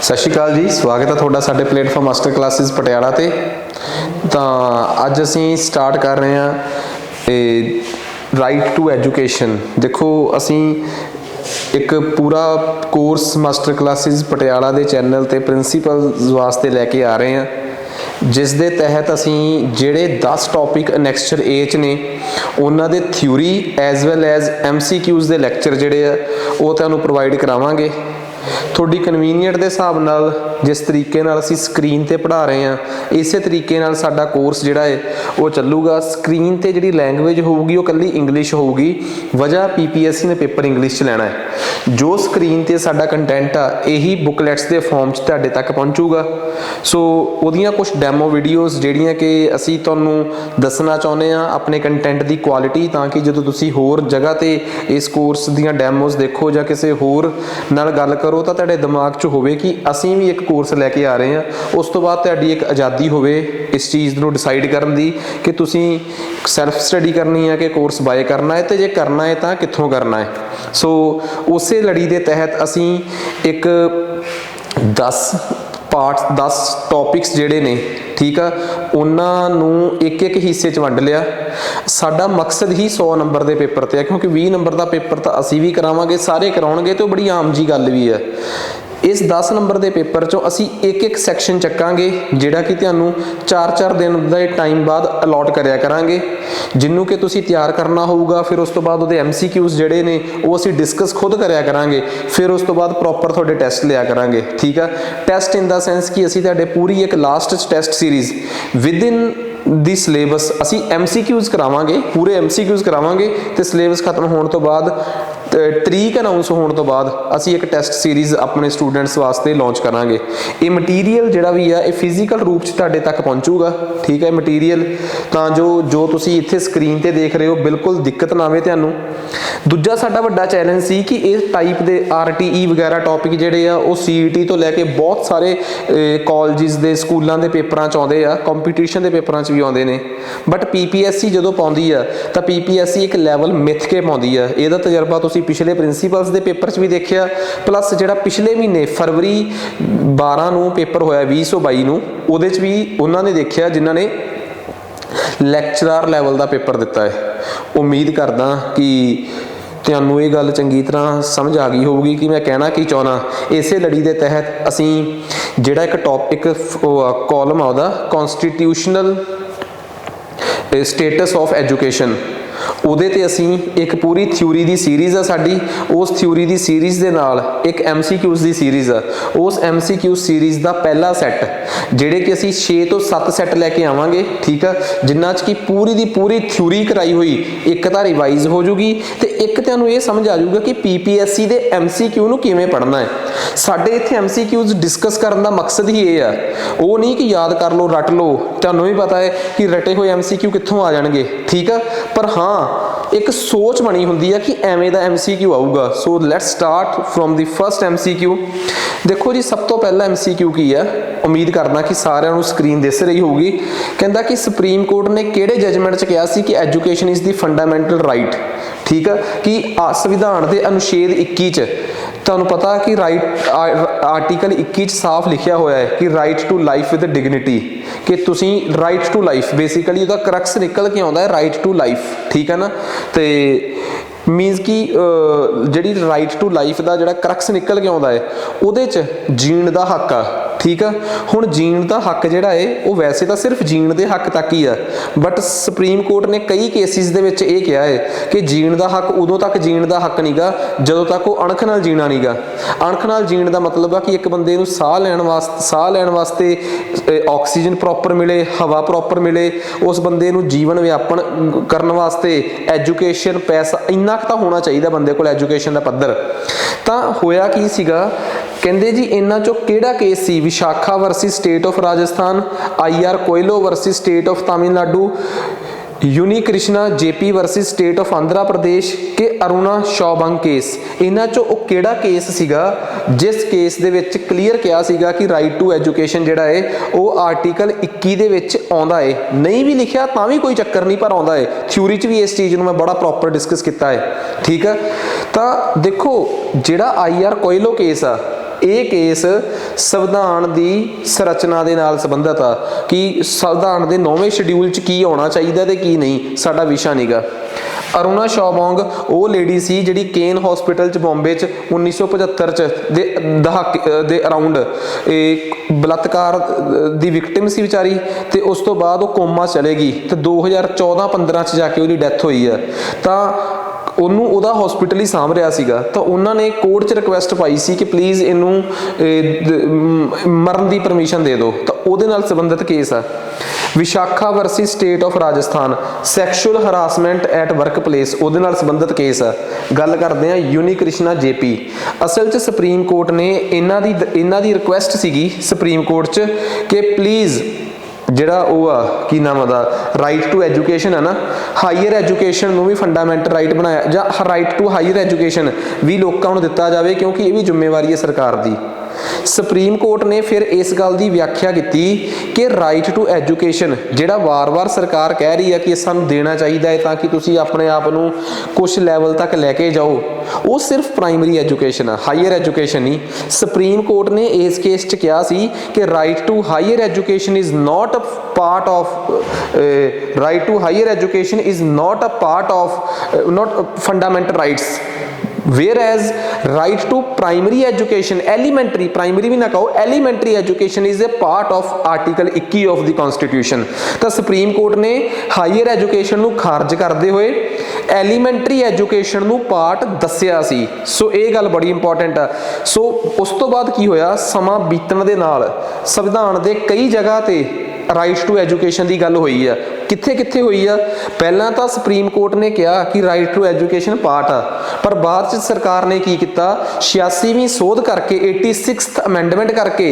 सत श्री अकाल जी, स्वागत है थोड़ा साडे प्लेटफॉर्म मास्टर क्लासिस पटियाला ते। अज असी स्टार्ट कर रहे हैं राइट टू एजुकेशन। देखो असी एक पूरा कोर्स मास्टर क्लासिस पटियाला दे चैनल ते प्रिंसीपल्स वास्ते लैके आ रहे हैं, जिस दे तहत असी ਜਿਹੜੇ 10 टॉपिक नैक्सचर ए च ने उन्हां दे theory as well as MCQs ਦੇ ਲੈਕਚਰ ਜਿਹੜੇ ਆ ਉਹ ਤੁਹਾਨੂੰ ਪ੍ਰੋਵਾਈਡ ਕਰਾਵਾਂਗੇ। थोड़ी कन्वीनियंट के हिसाब नाल जिस तरीके नाल असी स्क्रीन ते पढ़ा रहे हैं इस तरीके नाल साडा कोर्स जिहड़ा है वो चलूगा। स्क्रीन ते जिहड़ी लैंगुएज होगी वो कल्ली इंग्लिश होगी, वजह PPSC ने पेपर इंग्लिश च लेना है। जो स्क्रीन ते साडा कंटेंट आ यही बुकलैट्स के फॉर्म च तुहाडे तक पहुँचूगा। सो उहदियां कुछ डैमो वीडियोज़ जिहड़ियां कि असी तुहानूं दसना चाहुंदे आ अपने कंटेंट की क्वालिटी, ताकि जदों तुसीं होर जगह ते इस कोर्स दीयां डैमोज़ देखो जां किसी होर नाल गल करो तो तुहाडे दिमाग च होवे कि असीं भी एक कोर्स लैके आ रहे हैं। उस तो बाद तुहाडी एक आज़ादी होवे इस चीज़ नूं डिसाइड करन दी कि तुसीं सैल्फ स्टडी करनी है कि कोर्स बाय करना है, तो जे करना है तो कित्थों करना है। सो उसे लड़ी के तहत असीं एक 10 पार्ट्स 10 टॉपिक्स जिहड़े ने, ठीक आ, उन्होंने एक एक हिस्से च वंड लिया। साडा मकसद ही 100 नंबर के पेपर ते है, क्योंकि 20 नंबर का पेपर तो असी भी करावांगे, सारे कराउणगे, तो बड़ी आम जी गल भी है। इस 10 नंबर के पेपर चों असी एक एक सैक्शन चक्कांगे जिहड़ा कि तुहानूं 4-4 दिन के टाइम बाद अलॉट करिया करांगे, जिन्हों कि तुसीं तैयार करना होऊगा। फिर उस तो बाद उहदे MCQs जिहड़े ने वो असी डिस्कस खुद करिया करांगे। फिर उस तो बाद प्रॉपर तुहाडे टैसट लिया करांगे, ठीक है। टैसट इन द सेंस कि असी तुहाडे पूरी एक last test series with in the syllabus असी MCQs करावांगे, पूरे MCQs करावांगे, तो सिलेबस खत्म होने तो बाद तरीक अनाउंस होने तो बाद असी एक टैसट सीरीज़ अपने स्टूडेंट्स वास्ते लॉन्च करांगे। ये मटीरियल जिहड़ा भी है ये फिजिकल रूप च तुहाडे तक पहुँचूगा, ठीक है। मटीरियल तां जो तुसीं इत्थे स्क्रीन ते देख रहे हो बिल्कुल दिक्कत ना आवे तुहानूं। दूजा साडा वड्डा चैलेंज सी कि इस टाइप के RTE वगैरह टॉपिक जिहड़े आ वो CET तो लैके बहुत सारे कॉलेजिस के स्कूलों के पेपरां च आउंदे आ, कंपीटीशन के पेपरां च भी आउंदे ने। बट PPSC जदों पाउंदी आ तां PPSC एक लैवल मिथ के पाउंदी आ। इहदा तजर्बा तुसीं पिछले प्रिंसीपल्स के पेपर च भी देखिया, प्लस जिहड़ा पिछले महीने फरवरी 12 नूं पेपर होया 2022 नूं, उहदे च भी उन्हां ने देखिया जिन्हां ने लैक्चरर लैवल का पेपर दिता है। उम्मीद करदा कि तुहानूं ये गल चंगी तरह समझ आ गई होगी कि मैं कहना की चाहुंदा। इसे लड़ी के तहत असीं जिहड़ा एक टॉपिक कॉलम आ उहदा कॉन्स्टिट्यूशनल स्टेटस ऑफ एजुकेशन, ਉਹਦੇ ਤੇ ਅਸੀਂ एक पूरी थ्योरी की सीरीज़ आ साडी। उस थ्योरी की सीरीज़ के नाल एक MCQs की सीरीज़ आ। उस MCQ सीरीज़ का पहला सैट जिहड़े कि असीं 6 तो 7 सैट लैके आवांगे, ठीक है, जिन्हां च कि पूरी की पूरी थ्योरी कराई हुई एक तां रिवाइज हो जूगी, तो एक तुहानूं ये समझ आ जाऊगा कि PPSC के MCQ नूं किवें पढ़ना है। साडे इत्थे MCQs डिस्कस करन दा मकसद ही ये आ, वो नहीं कि याद कर लो रट लो। तुहानूं भी पता है कि रटे हुए MCQ कित्थों आ जाणगे, ठीक है, पर हाँ एक सोच बनी हुंदी है कि एवें दा MCQ आऊगा। So let's start from the first MCQ। देखो जी, सब तो पहला MCQ की है, उम्मीद करना कि सारिਆਂ ਨੂੰ स्क्रीन दिस रही होगी। कहता कि सुप्रीम कोर्ट ने किहड़े जजमेंट च कहा सी कि education is the fundamental right, ठीक है, कि संविधान के अनुच्छेद 21 च तुहानूं पता कि राइट आर्टिकल 21 साफ लिखिया होया है कि right to life with dignity, कि तुसीं राइट टू लाइफ बेसिकली उहदा क्रक्स निकल के आउंदा है राइट टू लाइफ, ठीक है ना। तो मीनस कि जिहड़ी राइट टू लाइफ का जिहड़ा क्रक्स निकल के आउंदा है उहदे च जीण दा हक आ, ठीक है। हुण जीण दा हक जिहड़ा है वो वैसे तो सिर्फ जीण दे हक तक ही है, बट सुप्रीम कोर्ट ने कई केसिस दे विच इह कहा है कि जीण दा हक उदों तक जीण दा हक नहींगा जदों तक वो अणख नाल जीना नहींगा। अणख नाल जीण दा मतलब है कि एक बंदे नूं साह लैण वास्ते ऑक्सीजन प्रॉपर मिले, हवा प्रॉपर मिले, उस बंदे नूं जीवन व्यापन करन वास्ते एजुकेशन पैसा इन्ना ਤਾਂ होना चाहिए बंदे कोल एजुकेशन का पद्धर। ਤਾਂ होया की सीगा, ਕਹਿੰਦੇ जी इन्हां चों किहड़ा केस सी Vishakha versus state of Rajasthan, IR Coelho versus state of Tamil, Unni Krishna JP versus state of Andhra Pradesh के अरुणा शौबंग केस। इन्हां चों वो किहड़ा केस सीगा जिस केस दे विच क्लीयर किया सीगा कि राइट टू एजुकेशन जिहड़ा है वो आर्टिकल 21 दे विच आउंदा है। नहीं भी लिखिया तां भी कोई चक्कर नहीं, पर आउंदा है। थ्योरी च भी इस चीज़ नूं मैं बड़ा प्रॉपर डिस्कस किया है, ठीक है। तो देखो जिहड़ा IR कोयलो केस आ ये केस ਸੰਵਿਧਾਨ ਦੀ ਸੰਰਚਨਾ ਦੇ ਨਾਲ ਸੰਬੰਧਿਤ ਆ ਕਿ ਸੰਵਿਧਾਨ ਦੇ 9ਵੇਂ ਸ਼ਡਿਊਲ 'ਚ ਕੀ ਆਉਣਾ ਚਾਹੀਦਾ ਤੇ ਕੀ ਨਹੀਂ, ਸਾਡਾ ਵਿਸ਼ਾ ਨੀਗਾ। ਅਰੁਣਾ ਸ਼ੌਬੌਂਗ ਉਹ ਲੇਡੀ ਸੀ ਜਿਹੜੀ ਕੇਨ ਹਸਪੀਟਲ 'ਚ ਬੰਬੇ 'ਚ 1975 'ਚ ਦੇ ਦਹਾਕੇ ਦੇ ਅਰਾਊਂਡ ਇਹ ਬਲਾਤਕਾਰ ਦੀ ਵਿਕਟਿਮ ਸੀ ਵਿਚਾਰੀ, ਤੇ ਉਸ ਤੋਂ ਬਾਅਦ ਉਹ ਕੋਮਾ ਚਲੇ ਗਈ ਤੇ 2014-15 'ਚ ਜਾ ਕੇ ਉਹਦੀ ਡੈਥ ਹੋਈ ਆ। ਤਾਂ ਉਹਨੂੰ ਉਹਦਾ ਹਸਪੀਟਲ ਹੀ ਸਾਂਭ ਰਿਹਾ ਸੀਗਾ, ਤਾਂ ਉਹਨਾਂ ਨੇ ਕੋਰਟ 'ਚ ਰਿਕੁਐਸਟ ਪਾਈ ਸੀ ਕਿ ਪਲੀਜ਼ ਇਹਨੂੰ ਮਰਨ ਦੀ ਪਰਮਿਸ਼ਨ ਦੇ ਦਿਓ। ਤਾਂ ਉਹਦੇ ਨਾਲ ਸੰਬੰਧਿਤ ਕੇਸ ਆ Vishakha versus state of Rajasthan, sexual harassment at work place, ਉਹਦੇ ਨਾਲ ਸੰਬੰਧਿਤ ਕੇਸ ਆ। ਗੱਲ ਕਰਦੇ ਆ ਯੂਨੀ ਕ੍ਰਿਸ਼ਨਾ ਜੇਪੀ। ਅਸਲ 'ਚ ਸੁਪਰੀਮ ਕੋਰਟ ਨੇ ਇਹਨਾਂ ਦੀ ਰਿਕੁਐਸਟ ਸੀਗੀ ਸੁਪਰੀਮ ਕੋਰਟ 'ਚ ਕਿ ਪਲੀਜ਼ ਜਿਹੜਾ ਉਹ ਆ ਕੀ ਨਾਮ ਉਹਦਾ ਰਾਈਟ ਟੂ ਐਜੂਕੇਸ਼ਨ ਹੈ ਨਾ, ਹਾਈਅਰ ਐਜੂਕੇਸ਼ਨ ਨੂੰ ਵੀ ਫੰਡਾਮੈਂਟਲ ਰਾਈਟ ਬਣਾਇਆ, ਜਾਂ ਰਾਈਟ ਟੂ ਹਾਈਅਰ ਐਜੂਕੇਸ਼ਨ ਵੀ ਲੋਕਾਂ ਨੂੰ ਦਿੱਤਾ ਜਾਵੇ, ਕਿਉਂਕਿ ਇਹ ਵੀ ਜ਼ਿੰਮੇਵਾਰੀ ਹੈ ਸਰਕਾਰ ਦੀ। ਸੁਪਰੀਮ ਕੋਰਟ ਨੇ ਫਿਰ ਇਸ ਗੱਲ ਦੀ ਵਿਆਖਿਆ ਕੀਤੀ ਕਿ ਰਾਈਟ ਟੂ ਐਜੂਕੇਸ਼ਨ ਜਿਹੜਾ ਵਾਰ-ਵਾਰ ਸਰਕਾਰ ਕਹਿ ਰਹੀ ਹੈ ਕਿ ਸਾਨੂੰ ਦੇਣਾ ਚਾਹੀਦਾ ਹੈ ਤਾਂ ਕਿ ਤੁਸੀਂ ਆਪਣੇ ਆਪ ਨੂੰ ਕੁਝ ਲੈਵਲ ਤੱਕ ਲੈ ਕੇ ਜਾਓ, ਉਹ ਸਿਰਫ ਪ੍ਰਾਇਮਰੀ ਐਜੂਕੇਸ਼ਨ ਆ, ਹਾਈਅਰ ਐਜੂਕੇਸ਼ਨ ਨਹੀਂ। ਸੁਪਰੀਮ ਕੋਰਟ ਨੇ ਇਸ ਕੇਸ 'ਚ ਕਿਹਾ ਸੀ ਕਿ right to higher education is not a part of right to higher education is not a part of not fundamental rights, whereas right to primary education, elementary, primary ਵੀ ਨਾ ਕਹੋ, elementary education is a part of article 21 of the constitution। ਤਾਂ supreme Court ਨੇ higher education ਨੂੰ ਖਾਰਜ ਕਰਦੇ ਹੋਏ elementary education ਨੂੰ ਪਾਰਟ ਦੱਸਿਆ ਸੀ। ਸੋ ਇਹ ਗੱਲ ਬੜੀ ਇੰਪੋਰਟੈਂਟ ਆ। ਸੋ ਉਸ ਤੋਂ ਬਾਅਦ ਕੀ ਹੋਇਆ, ਸਮਾਂ ਬੀਤਣ ਦੇ ਨਾਲ ਸੰਵਿਧਾਨ ਦੇ ਕਈ ਜਗ੍ਹਾ ਤੇ ਰਾਈਟ ਟੂ ਐਜੂਕੇਸ਼ਨ ਦੀ ਗੱਲ ਹੋਈ ਆ। ਕਿੱਥੇ ਕਿੱਥੇ ਹੋਈ ਆ? ਪਹਿਲਾਂ ਤਾਂ ਸੁਪਰੀਮ ਕੋਰਟ ਨੇ ਕਿਹਾ ਕਿ ਰਾਈਟ ਟੂ ਐਜੂਕੇਸ਼ਨ ਪਾਰਟ ਆ, ਪਰ ਬਾਅਦ ਚ ਸਰਕਾਰ ਨੇ ਕੀ ਕੀਤਾ, 86ਵੀਂ ਸੋਧ ਕਰਕੇ 86th ਅਮੈਂਡਮੈਂਟ ਕਰਕੇ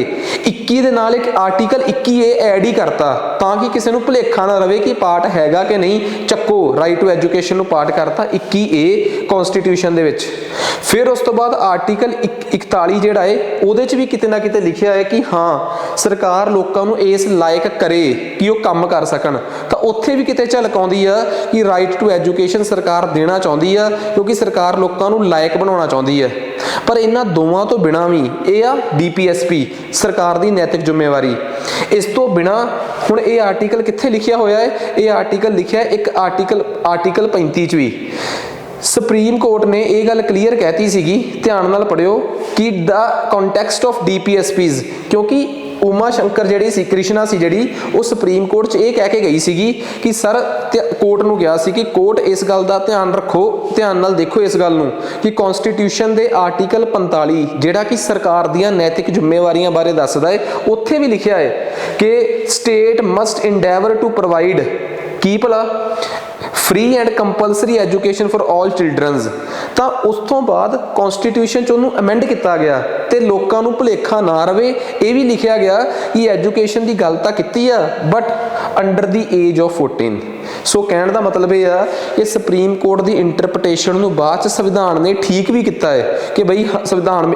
21 ਦੇ ਨਾਲ ਇੱਕ ਆਰਟੀਕਲ 21A ਐਡ ਹੀ ਕਰਤਾ, ਤਾਂ ਕਿ ਕਿਸੇ ਨੂੰ ਭੁਲੇਖਾ ਨਾ ਰਵੇ ਕਿ ਪਾਰਟ ਹੈਗਾ ਕਿ ਨਹੀਂ। ਚੱਕੋ ਰਾਈਟ ਟੂ ਐਜੂਕੇਸ਼ਨ ਨੂੰ ਪਾਰਟ ਕਰਤਾ 21A ਕਨਸਟੀਟਿਊਸ਼ਨ ਦੇ ਵਿੱਚ। ਫਿਰ ਉਸ ਤੋਂ ਬਾਅਦ ਆਰਟੀਕਲ 41 ਜਿਹੜਾ ਹੈ ਉਹਦੇ ਚ ਵੀ ਕਿਤੇ ਨਾ ਕਿਤੇ ਲਿਖਿਆ ਹੈ ਕਿ ਹਾਂ ਸਰਕਾਰ ਲੋਕਾਂ ਨੂੰ ਇਸ ਲਾਇਕ ਕਰੇ ਕਿ ਉਹ ਕੰਮ ਕਰ ਸਕਣ। ਤਾਂ ਉੱਥੇ ਵੀ ਕਿਤੇ ਝਲਕ ਆਉਂਦੀ ਆ ਕਿ ਰਾਈਟ ਟੂ ਐਜੂਕੇਸ਼ਨ ਸਰਕਾਰ ਦੇਣਾ ਚਾਹੁੰਦੀ ਆ, ਕਿਉਂਕਿ ਸਰਕਾਰ ਲੋਕਾਂ ਨੂੰ ਲਾਇਕ ਬਣਾਉਣਾ ਚਾਹੁੰਦੀ ਹੈ। ਪਰ ਇਹਨਾਂ ਦੋਵਾਂ ਤੋਂ ਬਿਨਾਂ ਵੀ ਇਹ ਆ DPSP, ਸਰਕਾਰ ਦੀ ਨੈਤਿਕ ਜ਼ਿੰਮੇਵਾਰੀ। ਇਸ ਤੋਂ ਬਿਨਾਂ ਹੁਣ ਇਹ ਆਰਟੀਕਲ ਕਿੱਥੇ ਲਿਖਿਆ ਹੋਇਆ ਹੈ? ਇਹ ਆਰਟੀਕਲ ਲਿਖਿਆ ਇੱਕ ਆਰਟੀਕਲ 35 ਚ ਵੀ ਸੁਪਰੀਮ ਕੋਰਟ ਨੇ ਇਹ ਗੱਲ ਕਲੀਅਰ ਕਹਿਤੀ ਸੀਗੀ, ਧਿਆਨ ਨਾਲ ਪੜਿਓ, ਕਿ ਦਾ ਕੰਟੈਕਸਟ ਆਫ DPSPs, ਕਿਉਂਕਿ ਉਮਾ ਸ਼ੰਕਰ ਜਿਹੜੀ ਸੀ, ਕ੍ਰਿਸ਼ਨਾ ਸੀ ਜਿਹੜੀ, ਉਹ ਸੁਪਰੀਮ ਕੋਰਟ 'ਚ ਇਹ ਕਹਿ ਕੇ ਗਈ ਸੀਗੀ ਕਿ ਸਰ ਕੋਰਟ ਨੂੰ ਕਿਹਾ ਸੀ ਕਿ ਕੋਰਟ ਇਸ ਗੱਲ ਦਾ ਧਿਆਨ ਰੱਖੋ, ਧਿਆਨ ਨਾਲ ਦੇਖੋ ਇਸ ਗੱਲ ਨੂੰ ਕਿ ਕਨਸਟੀਟਿਊਸ਼ਨ ਦੇ ਆਰਟੀਕਲ 45 ਜਿਹੜਾ ਕਿ ਸਰਕਾਰ ਦੀਆਂ ਨੈਤਿਕ ਜ਼ਿੰਮੇਵਾਰੀਆਂ ਬਾਰੇ ਦੱਸਦਾ ਹੈ, ਉੱਥੇ ਵੀ ਲਿਖਿਆ ਹੈ ਕਿ state must Endeavour to provide ਕੀ ਭਲਾ free and compulsory education for all children's. ਤਾਂ ਉਸ ਤੋਂ ਬਾਅਦ ਕਨਸਟੀਟਿਊਸ਼ਨ 'ਚ ਉਹਨੂੰ ਅਮੈਂਡ ਕੀਤਾ ਗਿਆ ਤੇ ਲੋਕਾਂ ਨੂੰ ਭੁਲੇਖਾ ਨਾ ਰਵੇ ਇਹ ਵੀ ਲਿਖਿਆ ਗਿਆ ਕਿ ਐਜੂਕੇਸ਼ਨ ਦੀ ਗੱਲ ਤਾਂ ਕੀਤੀ ਆ but under the age of 14। ਸੋ ਕਹਿਣ ਦਾ ਮਤਲਬ ਇਹ ਆ ਕਿ ਸੁਪਰੀਮ ਕੋਰਟ ਦੀ ਇੰਟਰਪ੍ਰੀਟੇਸ਼ਨ ਨੂੰ ਬਾਅਦ 'ਚ ਸੰਵਿਧਾਨ ਨੇ ਠੀਕ ਵੀ ਕੀਤਾ ਹੈ ਕਿ ਬਈ ਸੰਵਿਧਾਨ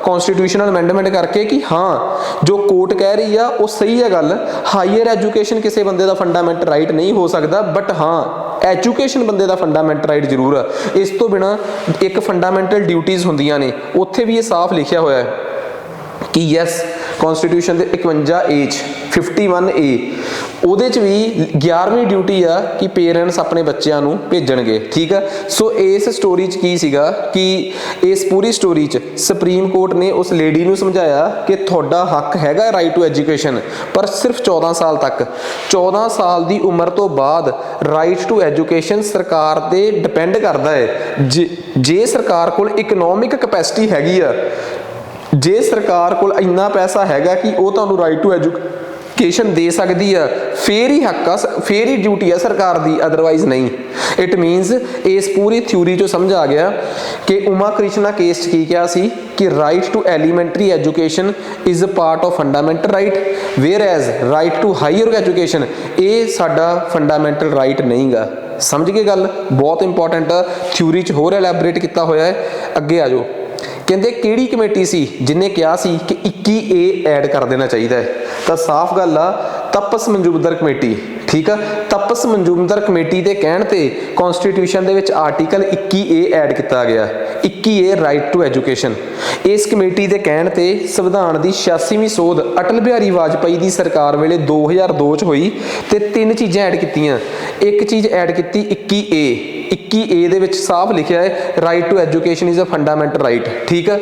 ਕਨਸਟੀਟਿਊਸ਼ਨਲ ਅਮੈਂਡਮੈਂਟ ਕਰਕੇ ਕਿ ਹਾਂ ਜੋ ਕੋਰਟ ਕਹਿ ਰਹੀ ਆ ਉਹ ਸਹੀ ਹੈ ਗੱਲ, ਹਾਈਅਰ ਐਜੂਕੇਸ਼ਨ ਕਿਸੇ ਬੰਦੇ ਦਾ ਫੰਡਾਮੈਂਟਲ ਰਾਈਟ ਨਹੀਂ ਹੋ ਸਕਦਾ, ਬਟ ਹਾਂ ਐਜੂਕੇਸ਼ਨ ਬੰਦੇ ਦਾ ਫੰਡਾਮੈਂਟਲ ਰਾਈਟ ਜ਼ਰੂਰ ਆ। ਇਸ ਤੋਂ ਬਿਨਾਂ ਇੱਕ ਫੰਡਾਮੈਂਟਲ ਡਿਊਟੀਜ਼ ਹੁੰਦੀਆਂ ਨੇ, ਉੱਥੇ ਵੀ ਇਹ ਸਾਫ਼ ਲਿਖਿਆ ਹੋਇਆ ਹੈ ਕਿ ਯੈਸ ਕਨਸਟੀਟਿਊਸ਼ਨ ਦੇ 51A 'ਚ 51A ਉਹਦੇ 'ਚ ਵੀ 11ਵੀਂ ਡਿਊਟੀ ਆ ਕਿ ਪੇਰੈਂਟਸ ਆਪਣੇ ਬੱਚਿਆਂ ਨੂੰ ਭੇਜਣਗੇ, ਠੀਕ ਆ। ਸੋ ਇਸ ਸਟੋਰੀ 'ਚ ਕੀ ਸੀਗਾ ਕਿ ਇਸ ਪੂਰੀ ਸਟੋਰੀ 'ਚ ਸੁਪਰੀਮ ਕੋਰਟ ਨੇ ਉਸ ਲੇਡੀ ਨੂੰ ਸਮਝਾਇਆ ਕਿ ਤੁਹਾਡਾ ਹੱਕ ਹੈਗਾ ਰਾਈਟ ਟੂ ਐਜੂਕੇਸ਼ਨ, ਪਰ ਸਿਰਫ 14 ਸਾਲ ਤੱਕ। 14 ਸਾਲ ਦੀ ਉਮਰ ਤੋਂ ਬਾਅਦ ਰਾਈਟ ਟੂ ਐਜੂਕੇਸ਼ਨ ਸਰਕਾਰ ਤੇ ਡਿਪੈਂਡ ਕਰਦਾ ਹੈ। ਜੇ ਸਰਕਾਰ ਕੋਲ ਇਕਨੋਮਿਕ ਕੈਪੈਸਿਟੀ ਹੈਗੀ ਆ, ਜੇ ਸਰਕਾਰ ਕੋਲ ਇੰਨਾ ਪੈਸਾ ਹੈਗਾ ਕਿ ਉਹ ਤੁਹਾਨੂੰ ਰਾਈਟ ਟੂ ਐਜੂਕੇਸ਼ਨ ਦੇ ਸਕਦੀ ਆ, ਫੇਰ ਹੀ ਹੱਕ ਆ, ਫੇਰ ਹੀ ਡਿਊਟੀ ਆ ਸਰਕਾਰ ਦੀ, ਅਦਰਵਾਈਜ਼ ਨਹੀਂ। ਇਟ ਮੀਨਸ ਇਸ ਪੂਰੀ ਥਿਊਰੀ ਚੋਂ ਸਮਝ ਆ ਗਿਆ ਕਿ ਉਮਾ ਕ੍ਰਿਸ਼ਨਾ ਕੇਸ 'ਚ ਕੀ ਕਿਹਾ ਸੀ ਕਿ right to elementary education is a part of fundamental right, whereas right to higher education ਇਹ ਸਾਡਾ ਫੰਡਾਮੈਂਟਲ ਰਾਈਟ ਨਹੀਂ ਗਾ। ਸਮਝ ਗਏ ਗੱਲ? ਬਹੁਤ ਇੰਪੋਰਟੈਂਟ ਆ, ਥਿਊਰੀ 'ਚ ਹੋਰ ਐਲੈਬੋਰੇਟ ਕੀਤਾ ਹੋਇਆ ਹੈ। ਅੱਗੇ ਆ ਜਾਓ। ਕਹਿੰਦੇ ਕਿਹੜੀ ਕਮੇਟੀ ਸੀ ਜਿਹਨੇ ਕਿਹਾ ਸੀ ਕਿ 21A ਐਡ ਕਰ ਦੇਣਾ ਚਾਹੀਦਾ ਹੈ? ਤਾਂ ਸਾਫ਼ ਗੱਲ ਆ, ਤਪਸ ਮਨਜੂਮਦਾਰ ਕਮੇਟੀ, ਠੀਕ ਆ। ਤਪਸ ਮਨਜੂਮਦਾਰ ਕਮੇਟੀ ਦੇ ਕਹਿਣ ਤੇ ਕਨਸਟੀਟਿਊਸ਼ਨ ਦੇ ਵਿੱਚ ਆਰਟੀਕਲ 21A ਐਡ ਕੀਤਾ ਗਿਆ, 21A ਰਾਈਟ ਟੂ ਐਜੂਕੇਸ਼ਨ। ਇਸ ਕਮੇਟੀ ਦੇ ਕਹਿਣ ਤੇ ਸੰਵਿਧਾਨ ਦੀ 86ਵੀਂ ਸੋਧ ਅਟਲ ਬਿਹਾਰੀ ਵਾਜਪਾਈ ਦੀ ਸਰਕਾਰ ਵੇਲੇ 2002 ਚ ਹੋਈ ਤੇ ਤਿੰਨ ਚੀਜ਼ਾਂ ਐਡ ਕੀਤੀਆਂ। ਇੱਕ ਚੀਜ਼ ਐਡ ਕੀਤੀ 21A, 21A ਦੇ ਵਿੱਚ ਸਾਫ਼ ਲਿਖਿਆ ਹੈ right to education is a fundamental right, ਠੀਕ ਹੈ।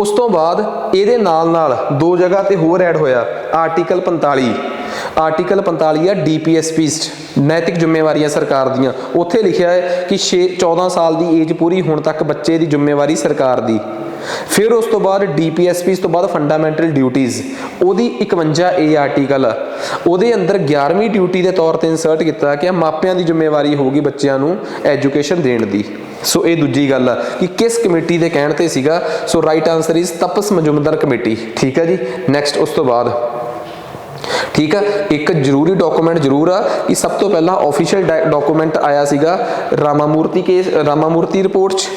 ਉਸ ਤੋਂ ਬਾਅਦ ਇਹਦੇ ਨਾਲ ਦੋ ਜਗ੍ਹਾ ਤੇ ਹੋਰ ਐਡ ਹੋਇਆ ਆਰਟੀਕਲ 45, ਆਰਟੀਕਲ 45 ਆ DPSPs ਨੈਤਿਕ ਜ਼ਿੰਮੇਵਾਰੀਆਂ ਸਰਕਾਰ ਦੀਆਂ। ਉੱਥੇ ਲਿਖਿਆ ਹੈ ਕਿ 14 ਸਾਲ ਦੀ ਏਜ ਪੂਰੀ ਹੋਣ ਤੱਕ ਬੱਚੇ ਦੀ ਜ਼ਿੰਮੇਵਾਰੀ ਸਰਕਾਰ ਦੀ। ਫਿਰ ਉਸ ਤੋਂ ਬਾਅਦ DPSPs ਤੋਂ ਬਾਅਦ ਫੰਡਾਮੈਂਟਲ ਡਿਊਟੀਜ਼, ਉਹਦੀ 51A ਆਰਟੀਕਲ ਆ, ਉਹਦੇ ਅੰਦਰ 11ਵੀਂ ਡਿਊਟੀ ਦੇ ਤੌਰ ਤੇ ਇਨਸਰਟ ਕੀਤਾ ਕਿ ਮਾਪਿਆਂ ਦੀ ਜ਼ਿੰਮੇਵਾਰੀ ਹੋਊਗੀ ਬੱਚਿਆਂ ਨੂੰ ਐਜੂਕੇਸ਼ਨ ਦੇਣ ਦੀ। ਸੋ ਇਹ ਦੂਜੀ ਗੱਲ ਆ ਕਿ ਕਿਸ ਕਮੇਟੀ ਦੇ ਕਹਿਣ ਤੇ ਸੀਗਾ। So right answer is Tapas Majumdar committee, ਠੀਕ ਹੈ ਜੀ। ਨੈਕਸਟ ਉਸ ਤੋਂ ਬਾਅਦ, ਠੀਕ ਆ, ਇੱਕ ਜ਼ਰੂਰੀ ਡਾਕੂਮੈਂਟ ਜ਼ਰੂਰ ਆ ਕਿ ਸਭ ਤੋਂ ਪਹਿਲਾਂ ਆਫੀਸ਼ੀਅਲ ਡਾਕੂਮੈਂਟ ਆਇਆ ਸੀਗਾ ਰਾਮਾਮੂਰਤੀ ਕੇਸ, ਰਾਮਾਮੂਰਤੀ ਰਿਪੋਰਟ 'ਚ।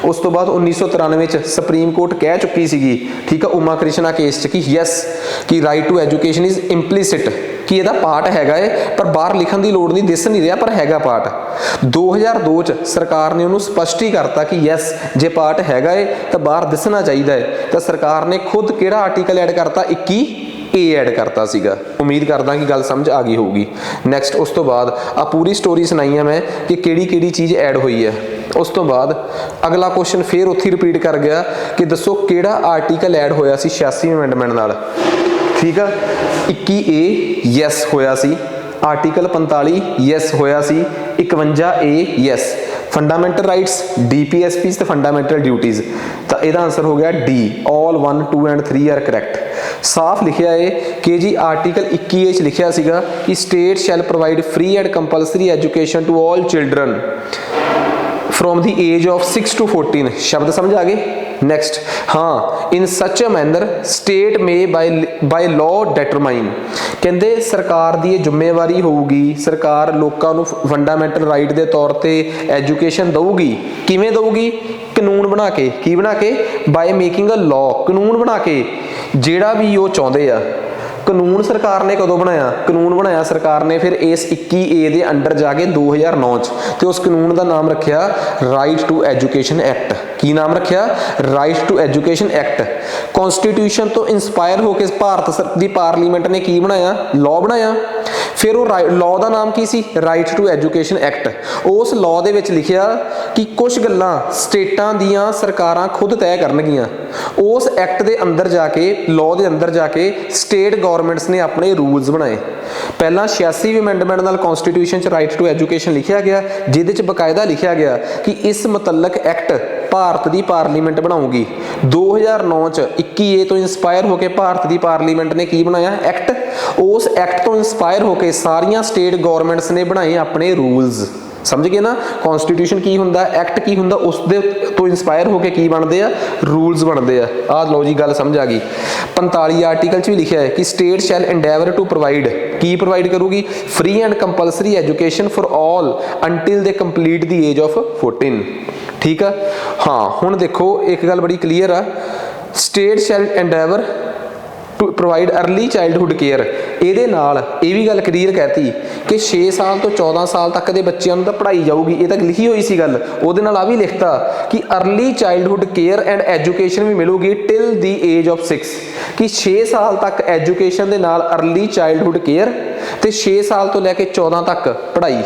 ਉਸ ਤੋਂ ਬਾਅਦ 1993 ਚ ਸੁਪਰੀਮ ਕੋਰਟ ਕਹਿ ਚੁੱਕੀ ਸੀਗੀ, ਠੀਕ ਆ, ਉਮਾ ਕ੍ਰਿਸ਼ਨਾ ਕੇਸ 'ਚ ਕਿ ਯੈਸ ਕਿ right to education is implicit, ਕਿ ਇਹਦਾ ਪਾਰਟ ਹੈਗਾ ਹੈ ਪਰ ਬਾਹਰ ਲਿਖਣ ਦੀ ਲੋੜ ਨਹੀਂ, ਦਿਸ ਨਹੀਂ ਰਿਹਾ ਪਰ ਹੈਗਾ ਪਾਰਟ। 2002 ਚ ਸਰਕਾਰ ਨੇ ਉਹਨੂੰ ਸਪਸ਼ਟ ਹੀ ਕਰਤਾ ਕਿ ਯੈਸ ਜੇ ਪਾਰਟ ਹੈਗਾ ਹੈ ਤਾਂ ਬਾਹਰ ਦਿਸਣਾ ਚਾਹੀਦਾ ਹੈ। ਤਾਂ ਸਰਕਾਰ ਨੇ ਖੁਦ ਕਿਹੜਾ ਆਰਟੀਕਲ ਐਡ ਕਰਤਾ, 21A ਐਡ ਕਰਤਾ ਸੀਗਾ। ਉਮੀਦ ਕਰਦਾ ਕਿ ਗੱਲ ਸਮਝ ਆ ਗਈ ਹੋਊਗੀ। ਨੈਕਸਟ ਉਸ ਤੋਂ ਬਾਅਦ ਆ ਪੂਰੀ ਸਟੋਰੀ ਸੁਣਾਈ ਆ ਮੈਂ ਕਿ ਕਿਹੜੀ ਕਿਹੜੀ ਚੀਜ਼ ਐਡ ਹੋਈ ਹੈ। ਉਸ ਤੋਂ ਬਾਅਦ ਅਗਲਾ ਕੁਐਸਚਨ ਫਿਰ ਉੱਥੇ ਰਿਪੀਟ ਕਰ ਗਿਆ ਕਿ ਦੱਸੋ ਕਿਹੜਾ ਆਰਟੀਕਲ ਐਡ ਹੋਇਆ ਸੀ 86ਵੀਂ ਅਮੈਂਡਮੈਂਟ ਨਾਲ, ਠੀਕ ਆ। 21A ਯੈਸ ਹੋਇਆ ਸੀ, ਆਰਟੀਕਲ 45 ਯੈਸ ਹੋਇਆ ਸੀ, 51A yes. Fundamental rights, DPSPs ਤੇ ਫੰਡਾਮੈਂਟਲ ਡਿਊਟੀਜ਼, ਤਾਂ ਇਹਦਾ ਆਨਸਰ ਹੋ ਗਿਆ D, all 1, 2 and 3 R correct. ਸਾਫ਼ ਲਿਖਿਆ ਹੈ ਕਿ ਜੀ ਆਰਟੀਕਲ 21A 'ਚ ਲਿਖਿਆ ਸੀਗਾ ਕਿ state shall provide free and compulsory education to all children from the age of 6 to 14, शब्द समझ आ गए। नेक्स्ट, हाँ, in such a manner state may by law determine, कहते सरकार दी जिम्मेवारी होगी, सरकार लोगों को फंडामेंटल राइट के तौर पे एजुकेशन दऊगी। किवें दऊगी? कानून बना के, की बना के? बाय मेकिंग अ लॉ, कानून बना के जेड़ा भी वो चाहते आ। कानून सरकार ने कदों बनाया? कानून बनाया सरकार ने फिर इस 21A दे अंडर जाके 2009 च, ते उस कानून का नाम रखिया राइट टू एजुकेशन एक्ट। की नाम रखिया? Right to education act. Constitution तो इंस्पायर होकर भारत दी पार्लीमेंट ने की बनाया? लॉ बनाया। फिर वो लॉ का नाम की सी? Right to education act. उस लॉ दे विच लिखिया कि कुछ गल्लां स्टेटां दियां सरकारां खुद तय करनगियां। उस एक्ट दे अंदर जाके, लॉ दे अंदर जाके स्टेट गवर्नमेंट्स ने अपने रूल्स बनाए। पहला 86वीं अमेंडमेंट नाल कॉन्स्टिट्यूशन च राइट टू एजुकेशन लिखिया गया, जिहदे च बकायदा लिखिया गया कि इस मुतलक एक्ट भारत दी पार्लीमेंट बनाऊगी। 2009 च 21A तो इंस्पायर होकर भारत दी पार्लीमेंट ने की बनाया? एक्ट। उस एक्ट तो इंस्पायर होकर सारियां स्टेट गवर्नमेंट्स ने बनाए अपने रूल्स। समझ गए ना? कॉन्स्टिट्यूशन की हुंदा, एक्ट की हुंदा, उस दे तो इंस्पायर होकर की बनते हैं? रूल्स बनते हैं। आ लो जी, गल समझ आ गई। 45 आर्टिकल च भी लिखा है कि state shall endeavour to provide, की प्रोवाइड करूगी? Free and compulsory education for all until they complete the age of 14। ठीक है। हाँ, हुण देखो एक गल बड़ी क्लीयर आ, state shall endeavour to provide early childhood care. ਇਹਦੇ ਨਾਲ ਇਹ ਵੀ ਗੱਲ ਕਲੀਅਰ ਕਹਿਤੀ ਕਿ 6 ਸਾਲ ਤੋਂ 14 ਸਾਲ ਤੱਕ ਦੇ ਬੱਚਿਆਂ ਨੂੰ ਤਾਂ ਪੜ੍ਹਾਈ ਜਾਊਗੀ। ਇਹ ਤਾਂ ਲਿਖੀ ਹੋਈ ਸੀ ਗੱਲ, ਉਹਦੇ ਨਾਲ ਆ ਵੀ ਲਿਖਤਾ ਕਿ अर्ਲੀ ਚਾਈਲਡਹੁਡ ਕੇਅਰ ਐਂਡ ਐਜੂਕੇਸ਼ਨ ਵੀ ਮਿਲੂਗੀ ਟਿਲ ਦੀ ਏਜ ਆਫ 6, ਕਿ 6 ਸਾਲ ਤੱਕ ਐਜੂਕੇਸ਼ਨ ਦੇ ਨਾਲ अर्ਲੀ ਚਾਈਲਡਹੁਡ ਕੇਅਰ ਤੇ 6 ਸਾਲ ਤੋਂ ਲੈ ਕੇ 14 ਤੱਕ ਪੜ੍ਹਾਈ,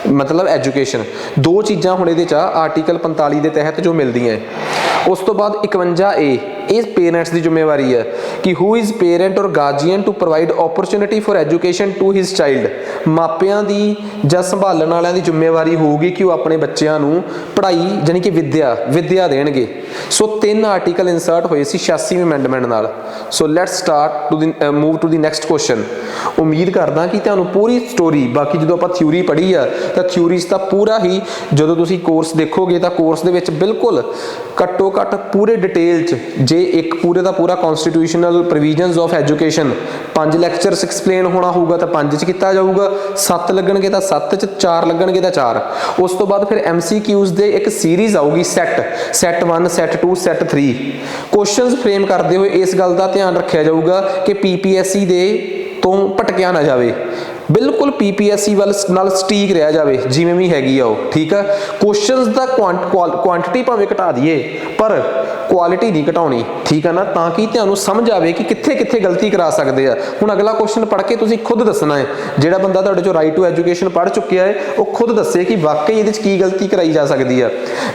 मतलब एजुकेशन। दो चीज़ां हुण इहदे च आर्टिकल 45 के तहत जो मिलदियां है। उस तो बाद 51A, ये पेरेंट्स की जिम्मेवारी है कि हु इज़ पेरेंट और guardian to provide opportunity for education to his child. मापियां दी जां संभालण वालियां दी जिम्मेवारी होगी कि वो अपने बच्चों को पढ़ाई जानी कि विद्या देणगे। सो 3 आर्टिकल इंसर्ट होए सी 86वीं अमेंडमेंट नाल। So let's start to the move to the next question. उम्मीद करदा कि तुहानूं पूरी स्टोरी, बाकी जो आपां थ्योरी पढ़ी आ ਤਾਂ ਥਿਊਰੀਜ਼ ਤਾਂ ਪੂਰਾ ਹੀ ਜਦੋਂ ਤੁਸੀਂ ਕੋਰਸ ਦੇਖੋਗੇ ਤਾਂ ਕੋਰਸ ਦੇ ਵਿੱਚ ਬਿਲਕੁਲ ਘੱਟੋ ਘੱਟ ਪੂਰੇ ਡਿਟੇਲ 'ਚ, ਜੇ ਇੱਕ ਪੂਰੇ ਦਾ ਪੂਰਾ constitutional provisions of education 5 lectures explain ਹੋਣਾ ਹੋਊਗਾ ਤਾਂ 5 'ਚ ਕੀਤਾ ਜਾਊਗਾ, 7 ਲੱਗਣਗੇ ਤਾਂ 7 'ਚ, 4 ਲੱਗਣਗੇ ਤਾਂ 4। ਉਸ ਤੋਂ ਬਾਅਦ ਫਿਰ MCQs ਦੇ ਇੱਕ ਸੀਰੀਜ਼ ਆਊਗੀ, set 1, set 2, set 3। Questions frame ਕਰਦੇ ਹੋਏ ਇਸ ਗੱਲ ਦਾ ਧਿਆਨ ਰੱਖਿਆ ਜਾਊਗਾ ਕਿ PPSC ਦੇ ਤੋਂ ਭਟਕਿਆ ਨਾ ਜਾਵੇ, ਬਿਲਕੁਲ ਪੀਪੀਐਸਸੀ ਵੱਲ ਨਾਲ ਸਟੀਕ ਰਿਹਾ ਜਾਵੇ ਜਿਵੇਂ ਵੀ ਹੈਗੀ ਆ ਉਹ, ਠੀਕ ਆ। ਕੁਐਸਚਨਸ ਦਾ ਕੁਆਂਟੀਟੀ ਭਾਵੇਂ ਘਟਾ ਦਈਏ ਪਰ ਕੁਆਲਿਟੀ ਨਹੀਂ ਘਟਾਉਣੀ, ਠੀਕ ਆ ਨਾ, ਤਾਂ ਕਿ ਤੁਹਾਨੂੰ ਸਮਝ ਆਵੇ ਕਿ ਕਿੱਥੇ ਕਿੱਥੇ ਗਲਤੀ ਕਰਾ ਸਕਦੇ ਆ। ਹੁਣ ਅਗਲਾ ਕੁਐਸਚਨ ਪੜ੍ਹ ਕੇ ਤੁਸੀਂ ਖੁਦ ਦੱਸਣਾ ਹੈ, ਜਿਹੜਾ ਬੰਦਾ ਤੁਹਾਡੇ ਚੋਂ ਰਾਈਟ ਟੂ ਐਜੂਕੇਸ਼ਨ ਪੜ੍ਹ ਚੁੱਕਿਆ ਹੈ ਉਹ ਖੁਦ ਦੱਸੇ ਕਿ ਵਾਕਈ ਇਹਦੇ 'ਚ ਕੀ ਗਲਤੀ ਕਰਾਈ ਜਾ ਸਕਦੀ ਆ।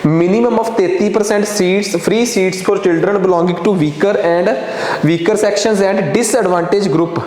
Minimum of 33% seats free seats for children belonging to weaker sections and disadvantage group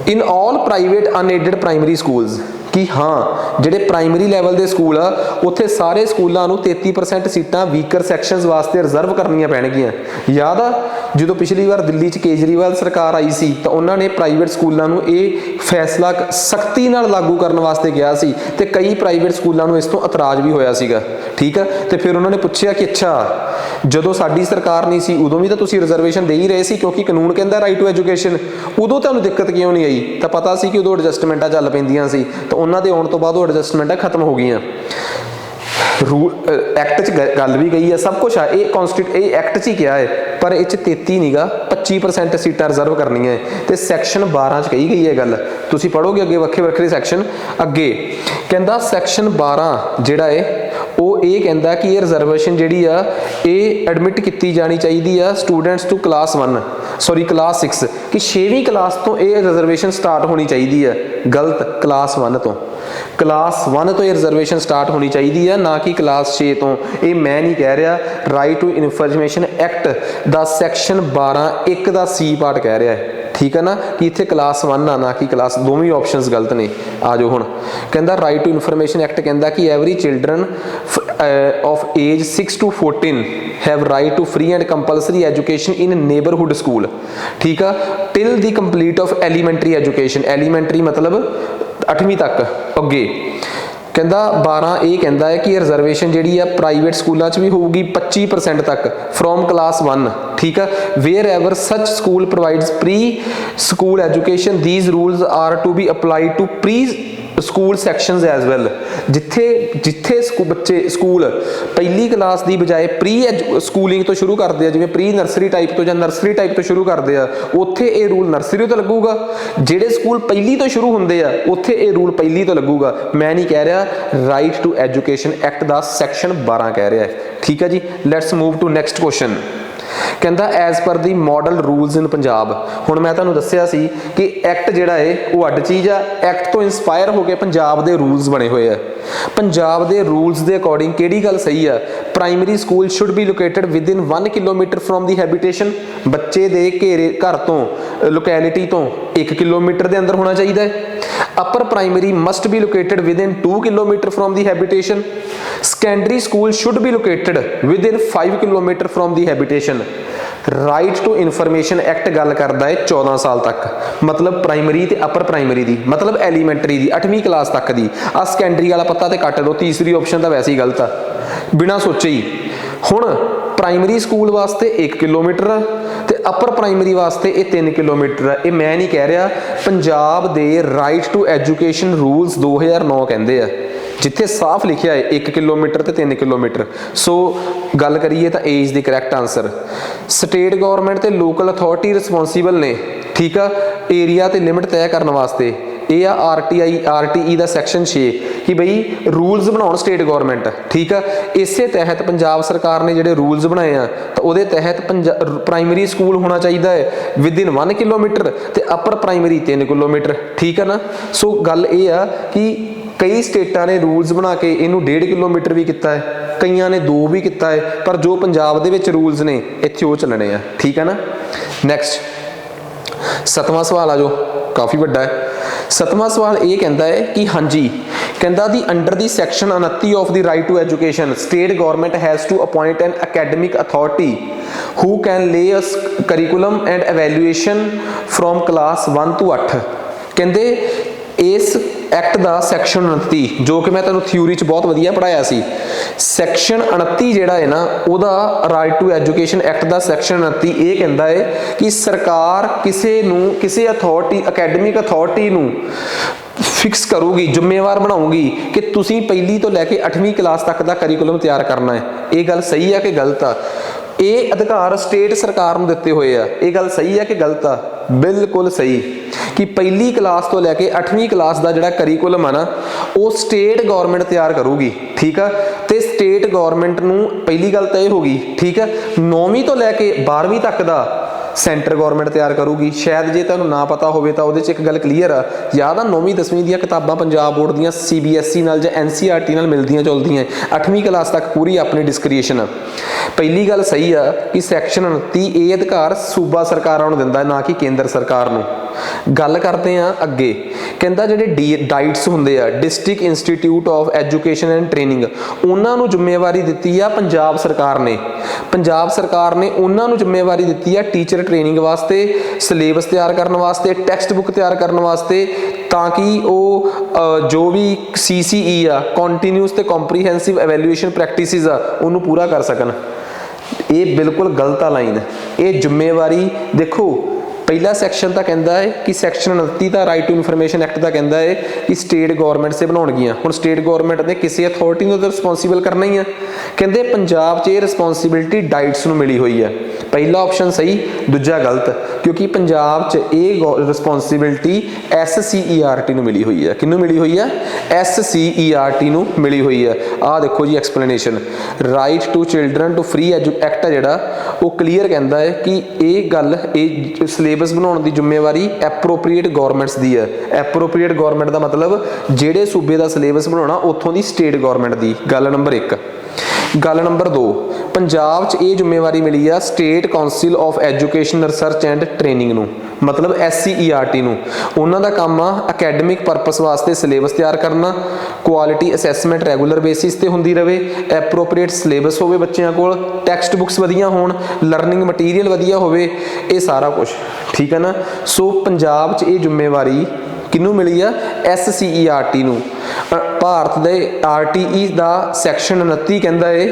in all private unaided primary schools. ਕਿ ਹਾਂ ਜਿਹੜੇ ਪ੍ਰਾਇਮਰੀ ਲੈਵਲ ਦੇ ਸਕੂਲ ਆ ਉੱਥੇ ਸਾਰੇ ਸਕੂਲਾਂ ਨੂੰ 33% ਸੀਟਾਂ ਵੀਕਰ ਸੈਕਸ਼ਨਸ ਵਾਸਤੇ ਰਿਜ਼ਰਵ ਕਰਨੀਆਂ ਪੈਣਗੀਆਂ। ਯਾਦ ਆ ਜਦੋਂ ਪਿਛਲੀ ਵਾਰ ਦਿੱਲੀ 'ਚ ਕੇਜਰੀਵਾਲ ਸਰਕਾਰ ਆਈ ਸੀ ਤਾਂ ਉਹਨਾਂ ਨੇ ਪ੍ਰਾਈਵੇਟ ਸਕੂਲਾਂ ਨੂੰ ਇਹ ਫੈਸਲਾ ਸਖਤੀ ਨਾਲ ਲਾਗੂ ਕਰਨ ਵਾਸਤੇ ਕਿਹਾ ਸੀ ਤੇ ਕਈ ਪ੍ਰਾਈਵੇਟ ਸਕੂਲਾਂ ਨੂੰ ਇਸ ਤੋਂ ਇਤਰਾਜ਼ ਵੀ ਹੋਇਆ ਸੀਗਾ, ਠੀਕ ਆ। ਤੇ ਫਿਰ ਉਹਨਾਂ ਨੇ ਪੁੱਛਿਆ ਕਿ ਅੱਛਾ ਜਦੋਂ ਸਾਡੀ ਸਰਕਾਰ ਨਹੀਂ ਸੀ ਉਦੋਂ ਵੀ ਤਾਂ ਤੁਸੀਂ ਰਿਜ਼ਰਵੇਸ਼ਨ ਦੇ ਹੀ ਰਹੇ ਸੀ ਕਿਉਂਕਿ ਕਾਨੂੰਨ ਕਹਿੰਦਾ ਰਾਈਟ ਟੂ ਐਜੂਕੇਸ਼ਨ, ਉਦੋਂ ਤੁਹਾਨੂੰ ਦਿੱਕਤ ਕਿਉਂ ਨਹੀਂ ਆਈ? ਤਾਂ ਪਤਾ ਸੀ ਕਿ ਉਦੋਂ ਐਡਜਸਟਮੈਂਟਾਂ ਚੱਲ ਪੈਂਦੀਆਂ ਸੀ ਤਾਂ ਉਹਨਾਂ ਦੇ ਆਉਣ ਤੋਂ ਬਾਅਦ ਉਹ ਐਡਜਸਟਮੈਂਟਾਂ ਖਤਮ ਹੋ ਗਈਆਂ। ਐਕਟ 'ਚ ਗੱਲ ਵੀ ਗਈ ਹੈ, ਸਭ ਕੁਛ ਆ, ਇਹ ਐਕਟ 'ਚ ਹੀ ਕਿਹਾ ਹੈ, ਪਰ ਇਹ 'ਚ 33 ਨੀਗਾ 25% ਸੀਟਾਂ ਰਿਜ਼ਰਵ ਕਰਨੀਆਂ ਤੇ ਸੈਕਸ਼ਨ 12 'ਚ ਕਹੀ ਗਈ ਹੈ ਗੱਲ। ਤੁਸੀਂ ਪੜ੍ਹੋਗੇ ਅੱਗੇ ਵੱਖਰੇ ਸੈਕਸ਼ਨ। ਅੱਗੇ ਕਹਿੰਦਾ ਸੈਕਸ਼ਨ 12 ਜਿਹੜਾ ਹੈ ਉਹ ਇਹ ਕਹਿੰਦਾ ਕਿ ਇਹ ਰਿਜ਼ਰਵੇਸ਼ਨ ਜਿਹੜੀ ਆ ਇਹ ਐਡਮਿਟ ਕੀਤੀ ਜਾਣੀ ਚਾਹੀਦੀ ਆ ਸਟੂਡੈਂਟਸ ਟੂ ਕਲਾਸ 6 ਕਿ 6ਵੀਂ ਕਲਾਸ ਤੋਂ ਇਹ ਰਿਜ਼ਰਵੇਸ਼ਨ ਸਟਾਰਟ ਹੋਣੀ ਚਾਹੀਦੀ ਹੈ। ਗਲਤ, ਕਲਾਸ 1 ਤੋਂ ਇਹ ਰਿਜ਼ਰਵੇਸ਼ਨ ਸਟਾਰਟ ਹੋਣੀ ਚਾਹੀਦੀ ਆ, ਨਾ ਕਿ ਕਲਾਸ 6 ਤੋਂ। ਇਹ ਮੈਂ ਨਹੀਂ ਕਹਿ ਰਿਹਾ, ਰਾਈਟ ਟੂ ਇਨਫੋਰਮੇਸ਼ਨ ਐਕਟ ਦਾ ਸੈਕਸ਼ਨ 12(1) ਦਾ ਸੀ ਪਾਰਟ ਕਹਿ ਰਿਹਾ ਹੈ, ਠੀਕ ਹੈ ਨਾ, ਕਿ ਇੱਥੇ ਕਲਾਸ 1 ਆ ਨਾ ਕਿ ਕਲਾਸ, ਦੋਵੇਂ ਆਪਸ਼ਨਸ ਗਲਤ ਨੇ। ਆ ਜਾਓ ਹੁਣ ਕਹਿੰਦਾ ਰਾਈਟ ਟੂ ਇਨਫੋਰਮੇਸ਼ਨ ਐਕਟ ਕਹਿੰਦਾ ਕਿ every children of age 6 to 14 have right to free and compulsory education in neighborhood school, ਠੀਕ ਆ, till the complete of elementary education। elementary ਮਤਲਬ 8ਵੀਂ ਤੱਕ। ਅੱਗੇ ਕਹਿੰਦਾ 12 ਇਹ ਕਹਿੰਦਾ ਹੈ ਕਿ ਰਿਜ਼ਰਵੇਸ਼ਨ ਜਿਹੜੀ ਆ ਪ੍ਰਾਈਵੇਟ ਸਕੂਲਾਂ 'ਚ ਵੀ ਹੋਊਗੀ 25% ਤੱਕ ਫਰੋਮ ਕਲਾਸ 1, ਠੀਕ ਆ। Wherever such school provides pre school education these rules are to be applied to pre school sections as well. ਜਿੱਥੇ ਬੱਚੇ ਸਕੂਲ ਪਹਿਲੀ ਕਲਾਸ ਦੀ ਬਜਾਏ ਪ੍ਰੀ ਸਕੂਲਿੰਗ ਤੋਂ ਸ਼ੁਰੂ ਕਰਦੇ ਆ, ਜਿਵੇਂ ਪ੍ਰੀ ਨਰਸਰੀ ਟਾਈਪ ਤੋਂ ਜਾਂ ਨਰਸਰੀ ਟਾਈਪ ਤੋਂ ਸ਼ੁਰੂ ਕਰਦੇ ਆ, ਉੱਥੇ ਇਹ ਰੂਲ ਨਰਸਰੀ ਤੋਂ ਲੱਗੂਗਾ। ਜਿਹੜੇ ਸਕੂਲ ਪਹਿਲੀ ਤੋਂ ਸ਼ੁਰੂ ਹੁੰਦੇ ਆ ਉੱਥੇ ਇਹ ਰੂਲ ਪਹਿਲੀ ਤੋਂ ਲੱਗੂਗਾ। ਮੈਂ ਨਹੀਂ ਕਹਿ ਰਿਹਾ, ਰਾਈਟ ਟੂ ਐਜੂਕੇਸ਼ਨ ਐਕਟ ਦਾ ਸੈਕਸ਼ਨ 12 ਕਹਿ ਰਿਹਾ ਹੈ, ਠੀਕ ਹੈ ਜੀ। Let's move to next question. ਕਹਿੰਦਾ as per the model rules in Punjab. ਹੁਣ ਮੈਂ ਤੁਹਾਨੂੰ ਦੱਸਿਆ ਸੀ ਕਿ ਐਕਟ ਜਿਹੜਾ ਹੈ ਉਹ ਅੱਡ ਚੀਜ਼ ਆ, ਐਕਟ ਤੋਂ ਇਨਸਪਾਇਰ ਹੋ ਕੇ ਪੰਜਾਬ ਦੇ ਰੂਲਸ ਬਣੇ ਹੋਏ ਆ। ਪੰਜਾਬ ਦੇ ਰੂਲਸ ਦੇ ਅਕੋਰਡਿੰਗ ਕਿਹੜੀ ਗੱਲ ਸਹੀ ਆ? Primary school should be located within 1 kilometre from the habitation. ਬੱਚੇ ਦੇ ਘਰ ਤੋਂ, ਲੋਕੈਲਿਟੀ ਤੋਂ 1 ਕਿਲੋਮੀਟਰ ਦੇ ਅੰਦਰ ਹੋਣਾ ਚਾਹੀਦਾ ਹੈ। upper primary must be located within 2 kilometer from the habitation. Secondary school should be located within 5 kilometer from the habitation. Right to information act ਗੱਲ ਕਰਦਾ ਹੈ 14 ਸਾਲ ਤੱਕ, ਮਤਲਬ ਪ੍ਰਾਇਮਰੀ ਤੇ ਅਪਰ ਪ੍ਰਾਇਮਰੀ ਦੀ, ਮਤਲਬ ਐਲੀਮੈਂਟਰੀ ਦੀ 8ਵੀਂ ਕਲਾਸ ਤੱਕ ਦੀ। ਆ ਸੈਕੰਡਰੀ ਵਾਲਾ ਪੱਤਾ ਤੇ ਕੱਟ ਲਓ, ਤੀਸਰੀ ਆਪਸ਼ਨ ਤਾਂ ਵੈਸੇ ਹੀ ਗਲਤ ਆ ਬਿਨਾਂ ਸੋਚੇ ਹੀ। ਹੁਣ ਪ੍ਰਾਇਮਰੀ ਸਕੂਲ ਵਾਸਤੇ 1 ਕਿਲੋਮੀਟਰ ਆ ਤੇ ਅਪਰ ਪ੍ਰਾਇਮਰੀ ਵਾਸਤੇ ਇਹ 3 ਕਿਲੋਮੀਟਰ ਆ। ਇਹ ਮੈਂ ਨਹੀਂ ਕਹਿ ਰਿਹਾ, ਪੰਜਾਬ ਦੇ ਰਾਈਟ ਟੂ ਐਜੂਕੇਸ਼ਨ ਰੂਲਸ 2009 ਕਹਿੰਦੇ ਆ, ਜਿੱਥੇ ਸਾਫ਼ ਲਿਖਿਆ ਹੈ 1 ਕਿਲੋਮੀਟਰ ਤੇ 3 ਕਿਲੋਮੀਟਰ। ਸੋ ਗੱਲ ਕਰੀਏ ਤਾਂ ਏਜ ਦੀ ਕਰੈਕਟ ਆਨਸਰ। ਸਟੇਟ ਗਵਰਨਮੈਂਟ ਤੇ ਲੋਕਲ ਅਥਾਰਟੀ ਰਿਸਪੌਂਸੀਬਲ ਨੇ, ਠੀਕ ਆ, ਏਰੀਆ ਤੇ ਲਿਮਿਟ ਤੈਅ ਕਰਨ ਵਾਸਤੇ। ਇਹ ਆ ਆਰਟੀਈ ਦਾ ਸੈਕਸ਼ਨ 6 ਕਿ ਬਈ ਰੂਲਸ ਬਣਾਉਣ ਸਟੇਟ ਗਵਰਨਮੈਂਟ, ਠੀਕ ਆ। ਇਸੇ ਤਹਿਤ ਪੰਜਾਬ ਸਰਕਾਰ ਨੇ ਜਿਹੜੇ ਰੂਲਸ ਬਣਾਏ ਆ ਤਾਂ ਉਹਦੇ ਤਹਿਤ ਪ੍ਰਾਇਮਰੀ ਸਕੂਲ ਹੋਣਾ ਚਾਹੀਦਾ ਹੈ ਵਿਦਿਨ 1 ਕਿਲੋਮੀਟਰ ਤੇ ਅਪਰ ਪ੍ਰਾਇਮਰੀ 3 ਕਿਲੋਮੀਟਰ, ਠੀਕ ਆ ਨਾ। ਸੋ ਗੱਲ ਇਹ ਆ ਕਿ ਕਈ ਸਟੇਟਾਂ ਨੇ ਰੂਲਸ ਬਣਾ ਕੇ ਇਹਨੂੰ 1.5 ਕਿਲੋਮੀਟਰ ਵੀ ਕੀਤਾ ਹੈ, ਕਈਆਂ ਨੇ 2 ਵੀ ਕੀਤਾ ਹੈ, ਪਰ ਜੋ ਪੰਜਾਬ ਦੇ ਵਿੱਚ ਰੂਲਸ ਨੇ ਇੱਥੇ ਉਹ ਚੱਲਣੇ ਆ, ਠੀਕ ਹੈ ਨਾ। ਨੈਕਸਟ 7ਵਾਂ ਸਵਾਲ ਆ ਜੋ ਕਾਫੀ ਵੱਡਾ ਹੈ। 7ਵਾਂ ਸਵਾਲ ਇਹ ਕਹਿੰਦਾ ਹੈ ਕਿ ਹਾਂਜੀ, ਕਹਿੰਦਾ the under the section 29 of the right to education state government has to appoint an academic authority who can lay a curriculum and evaluation from class 1 to 8। ਕਹਿੰਦੇ ਇਸ ਐਕਟ ਦਾ ਸੈਕਸ਼ਨ 29 ਜੋ ਕਿ ਮੈਂ ਤੁਹਾਨੂੰ ਥਿਊਰੀ 'ਚ ਬਹੁਤ ਵਧੀਆ ਪੜ੍ਹਾਇਆ ਸੀ, ਸੈਕਸ਼ਨ 29 ਜਿਹੜਾ ਹੈ ਨਾ ਉਹਦਾ ਰਾਈਟ ਟੂ ਐਜੂਕੇਸ਼ਨ ਐਕਟ ਦਾ ਸੈਕਸ਼ਨ 29 ਇਹ ਕਹਿੰਦਾ ਹੈ ਕਿ ਸਰਕਾਰ ਕਿਸੇ ਅਥਾਰਟੀ, ਅਕੈਡਮਿਕ ਅਥਾਰਟੀ ਨੂੰ ਫਿਕਸ ਕਰੂਗੀ, ਜ਼ਿੰਮੇਵਾਰ ਬਣਾਊਗੀ ਕਿ ਤੁਸੀਂ ਪਹਿਲੀ ਤੋਂ ਲੈ ਕੇ 8ਵੀਂ ਕਲਾਸ ਤੱਕ ਦਾ ਕਰਿਕੂਲਮ ਤਿਆਰ ਕਰਨਾ ਹੈ। ਇਹ ਗੱਲ ਸਹੀ ਆ ਕਿ ਗਲਤ ਆ? ਇਹ ਅਧਿਕਾਰ ਸਟੇਟ ਸਰਕਾਰ ਨੂੰ ਦਿੱਤੇ ਹੋਏ ਆ। ਇਹ ਗੱਲ ਸਹੀ ਹੈ ਕਿ ਗਲਤ ਆ? ਬਿਲਕੁਲ ਸਹੀ, कि पहली क्लास तो लैके 8वीं क्लास का जिहड़ा करिकुलम है ना वो स्टेट गौरमेंट तैयार करूगी, ठीक है। तो स्टेट गौरमेंट नूं पहली गल तो यह होगी, ठीक है। 9वीं तो लैके 12वीं तक का सेंटर गौरमेंट तैयार करूगी। शायद जे तुहानूं ना पता होवे तां उहदे च एक गल क्लीयर आ, याद आ 9वीं 10वीं दी किताबां पंजाब बोर्ड दी CBSE नाल जां NCERT नाल मिलदियां जुलदियां, 8वीं क्लास तक पूरी अपनी डिस्क्रिएशन आ। पहली गल सही आ कि सैक्शन 29 ये अधिकार सूबा सरकारां नूं दिंदा, ना कि केंद्र सरकार नूं। गल करते हैं अगे, कहता जिहड़े डाइट्स हुंदे आ district institute of education and training, उन्हां नूं जिम्मेवारी दित्ती आ पंजाब सरकार ने। पंजाब सरकार ने उन्हां नूं जिम्मेवारी दित्ती आ टीचर ट्रेनिंग वास्ते, सिलेबस तैयार करने वास्ते, टैक्सट बुक तैयार करने वास्ते, ताकि वो जो भी CCE आ कॉन्टीन्यूस ते कॉम्प्रीहेंसिव एवैल्यूएशन प्रैक्टिसिस आ उन्होंने पूरा कर सकन। ये बिल्कुल गलत आ लाइन, ये जिम्मेवारी देखो पहला सैक्शन तो कहता है कि सैक्शन 29 का राइट टू इनफॉर्मेशन एक्ट का कहता है कि स्टेट गौरमेंट से बनाउणगियां। हुण स्टेट गौरमेंट ने किसी अथॉरिटी नूं तो रिस्पोंसिबल करना ही है, कहते पंजाब 'च ये रिस्पोंसिबिलिटी डाइट्स नूं मिली हुई है। पहला ऑप्शन सही, दूजा गलत, क्योंकि पंजाब 'च ये रिस्पोंसिबिलिटी SCERT नूं मिली हुई है। किनूं मिली हुई है? SCERT नूं मिली हुई है। आ देखो जी explanation, right to children to free act है जिहड़ा वो क्लीयर कहता है कि ये गल ये सिलेबस बनाने की जिम्मेवारी एप्रोप्रीएट गौरमेंट्स दी है। एप्रोप्रीएट गौरमेंट का मतलब ਜਿਹੜੇ सूबे का सिलेबस बनाना उत्थों की स्टेट गौरमेंट की। गल नंबर 1। गल नंबर 2, पंजाब 'च ये जिम्मेवारी मिली है state council of education research and training नूं, मतलब SCERT नूं। उन्हां दा काम आ अकैडमिक परपस वास्ते सिलेबस तैयार करना, क्वालिटी असैसमेंट रैगूलर बेसिस ते हुंदी रहे, एप्रोप्रीएट सिलेबस होवे बच्चों कोल, टैक्सट बुक्स वधिया होण, लर्निंग मटीरियल वधिया होवे, ये सारा कुछ ठीक है ना। सो पंजाब 'च ये जिम्मेवारी किनू मिली है? SCERT नूं। भारत दे RTE का सैक्शन 29 कहता है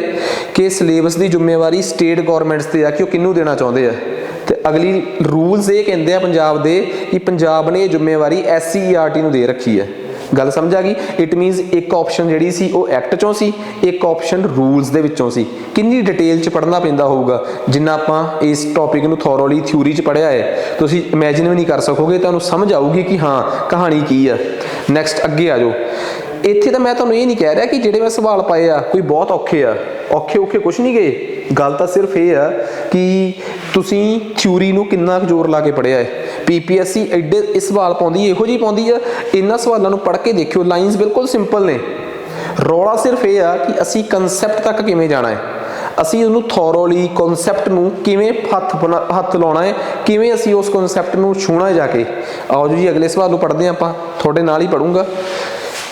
कि सिलेबस की जिम्मेवारी स्टेट गौरमेंट्स ते आ कि किनू देना चाहते हैं। तो अगली रूल्स ये कहते हैं पंजाब दे कि पंजाब ने जिम्मेवारी SCERT नूं दे रखी है। गल समझ आ गई? इट मीनस एक ऑप्शन जिहड़ी सी वो एक्ट चों सी, एक ऑप्शन रूल्स दे विचों सी। किन्नी डिटेल च पढ़ना पैंदा होऊगा, जिन्ना आपां इस टॉपिक नूं थॉरोली थ्योरी च पढ़िया है तुसीं इमेजिन भी नहीं कर सकोगे, तुहानूं समझ आऊगी कि हाँ कहानी की है। नैक्सट अगे आ जाओ। इत्थे तो मैं तुहानूं ये नहीं कह रहा कि जिहड़े मैं सवाल पाए आ कोई बहुत औखे आ, औखे औखे कुछ नहीं गए। गल तो सिर्फ ये है कि तुसीं थ्योरी नूं किन्ना जोर ला के पढ़िया है। PPSC एडे इस सवाल पाउंदी इहो जी पाउंदी है, इन्हां सवालों नूं पढ़ के देखियो, लाइनस बिल्कुल सिंपल ने। रौला सिर्फ ये आ कि असीं कंसैप्ट तक किवें जाना है, असीं उहनूं थॉरोली कॉन्सैप्ट नूं किवें हत्थ लाउणा है, किवें असीं उस कॉन्सैप्ट नूं छूणा है जाके। आओ जी अगले सवाल नूं पढ़दे आं, आपां तुहाडे नाल ही पढ़ूंगा।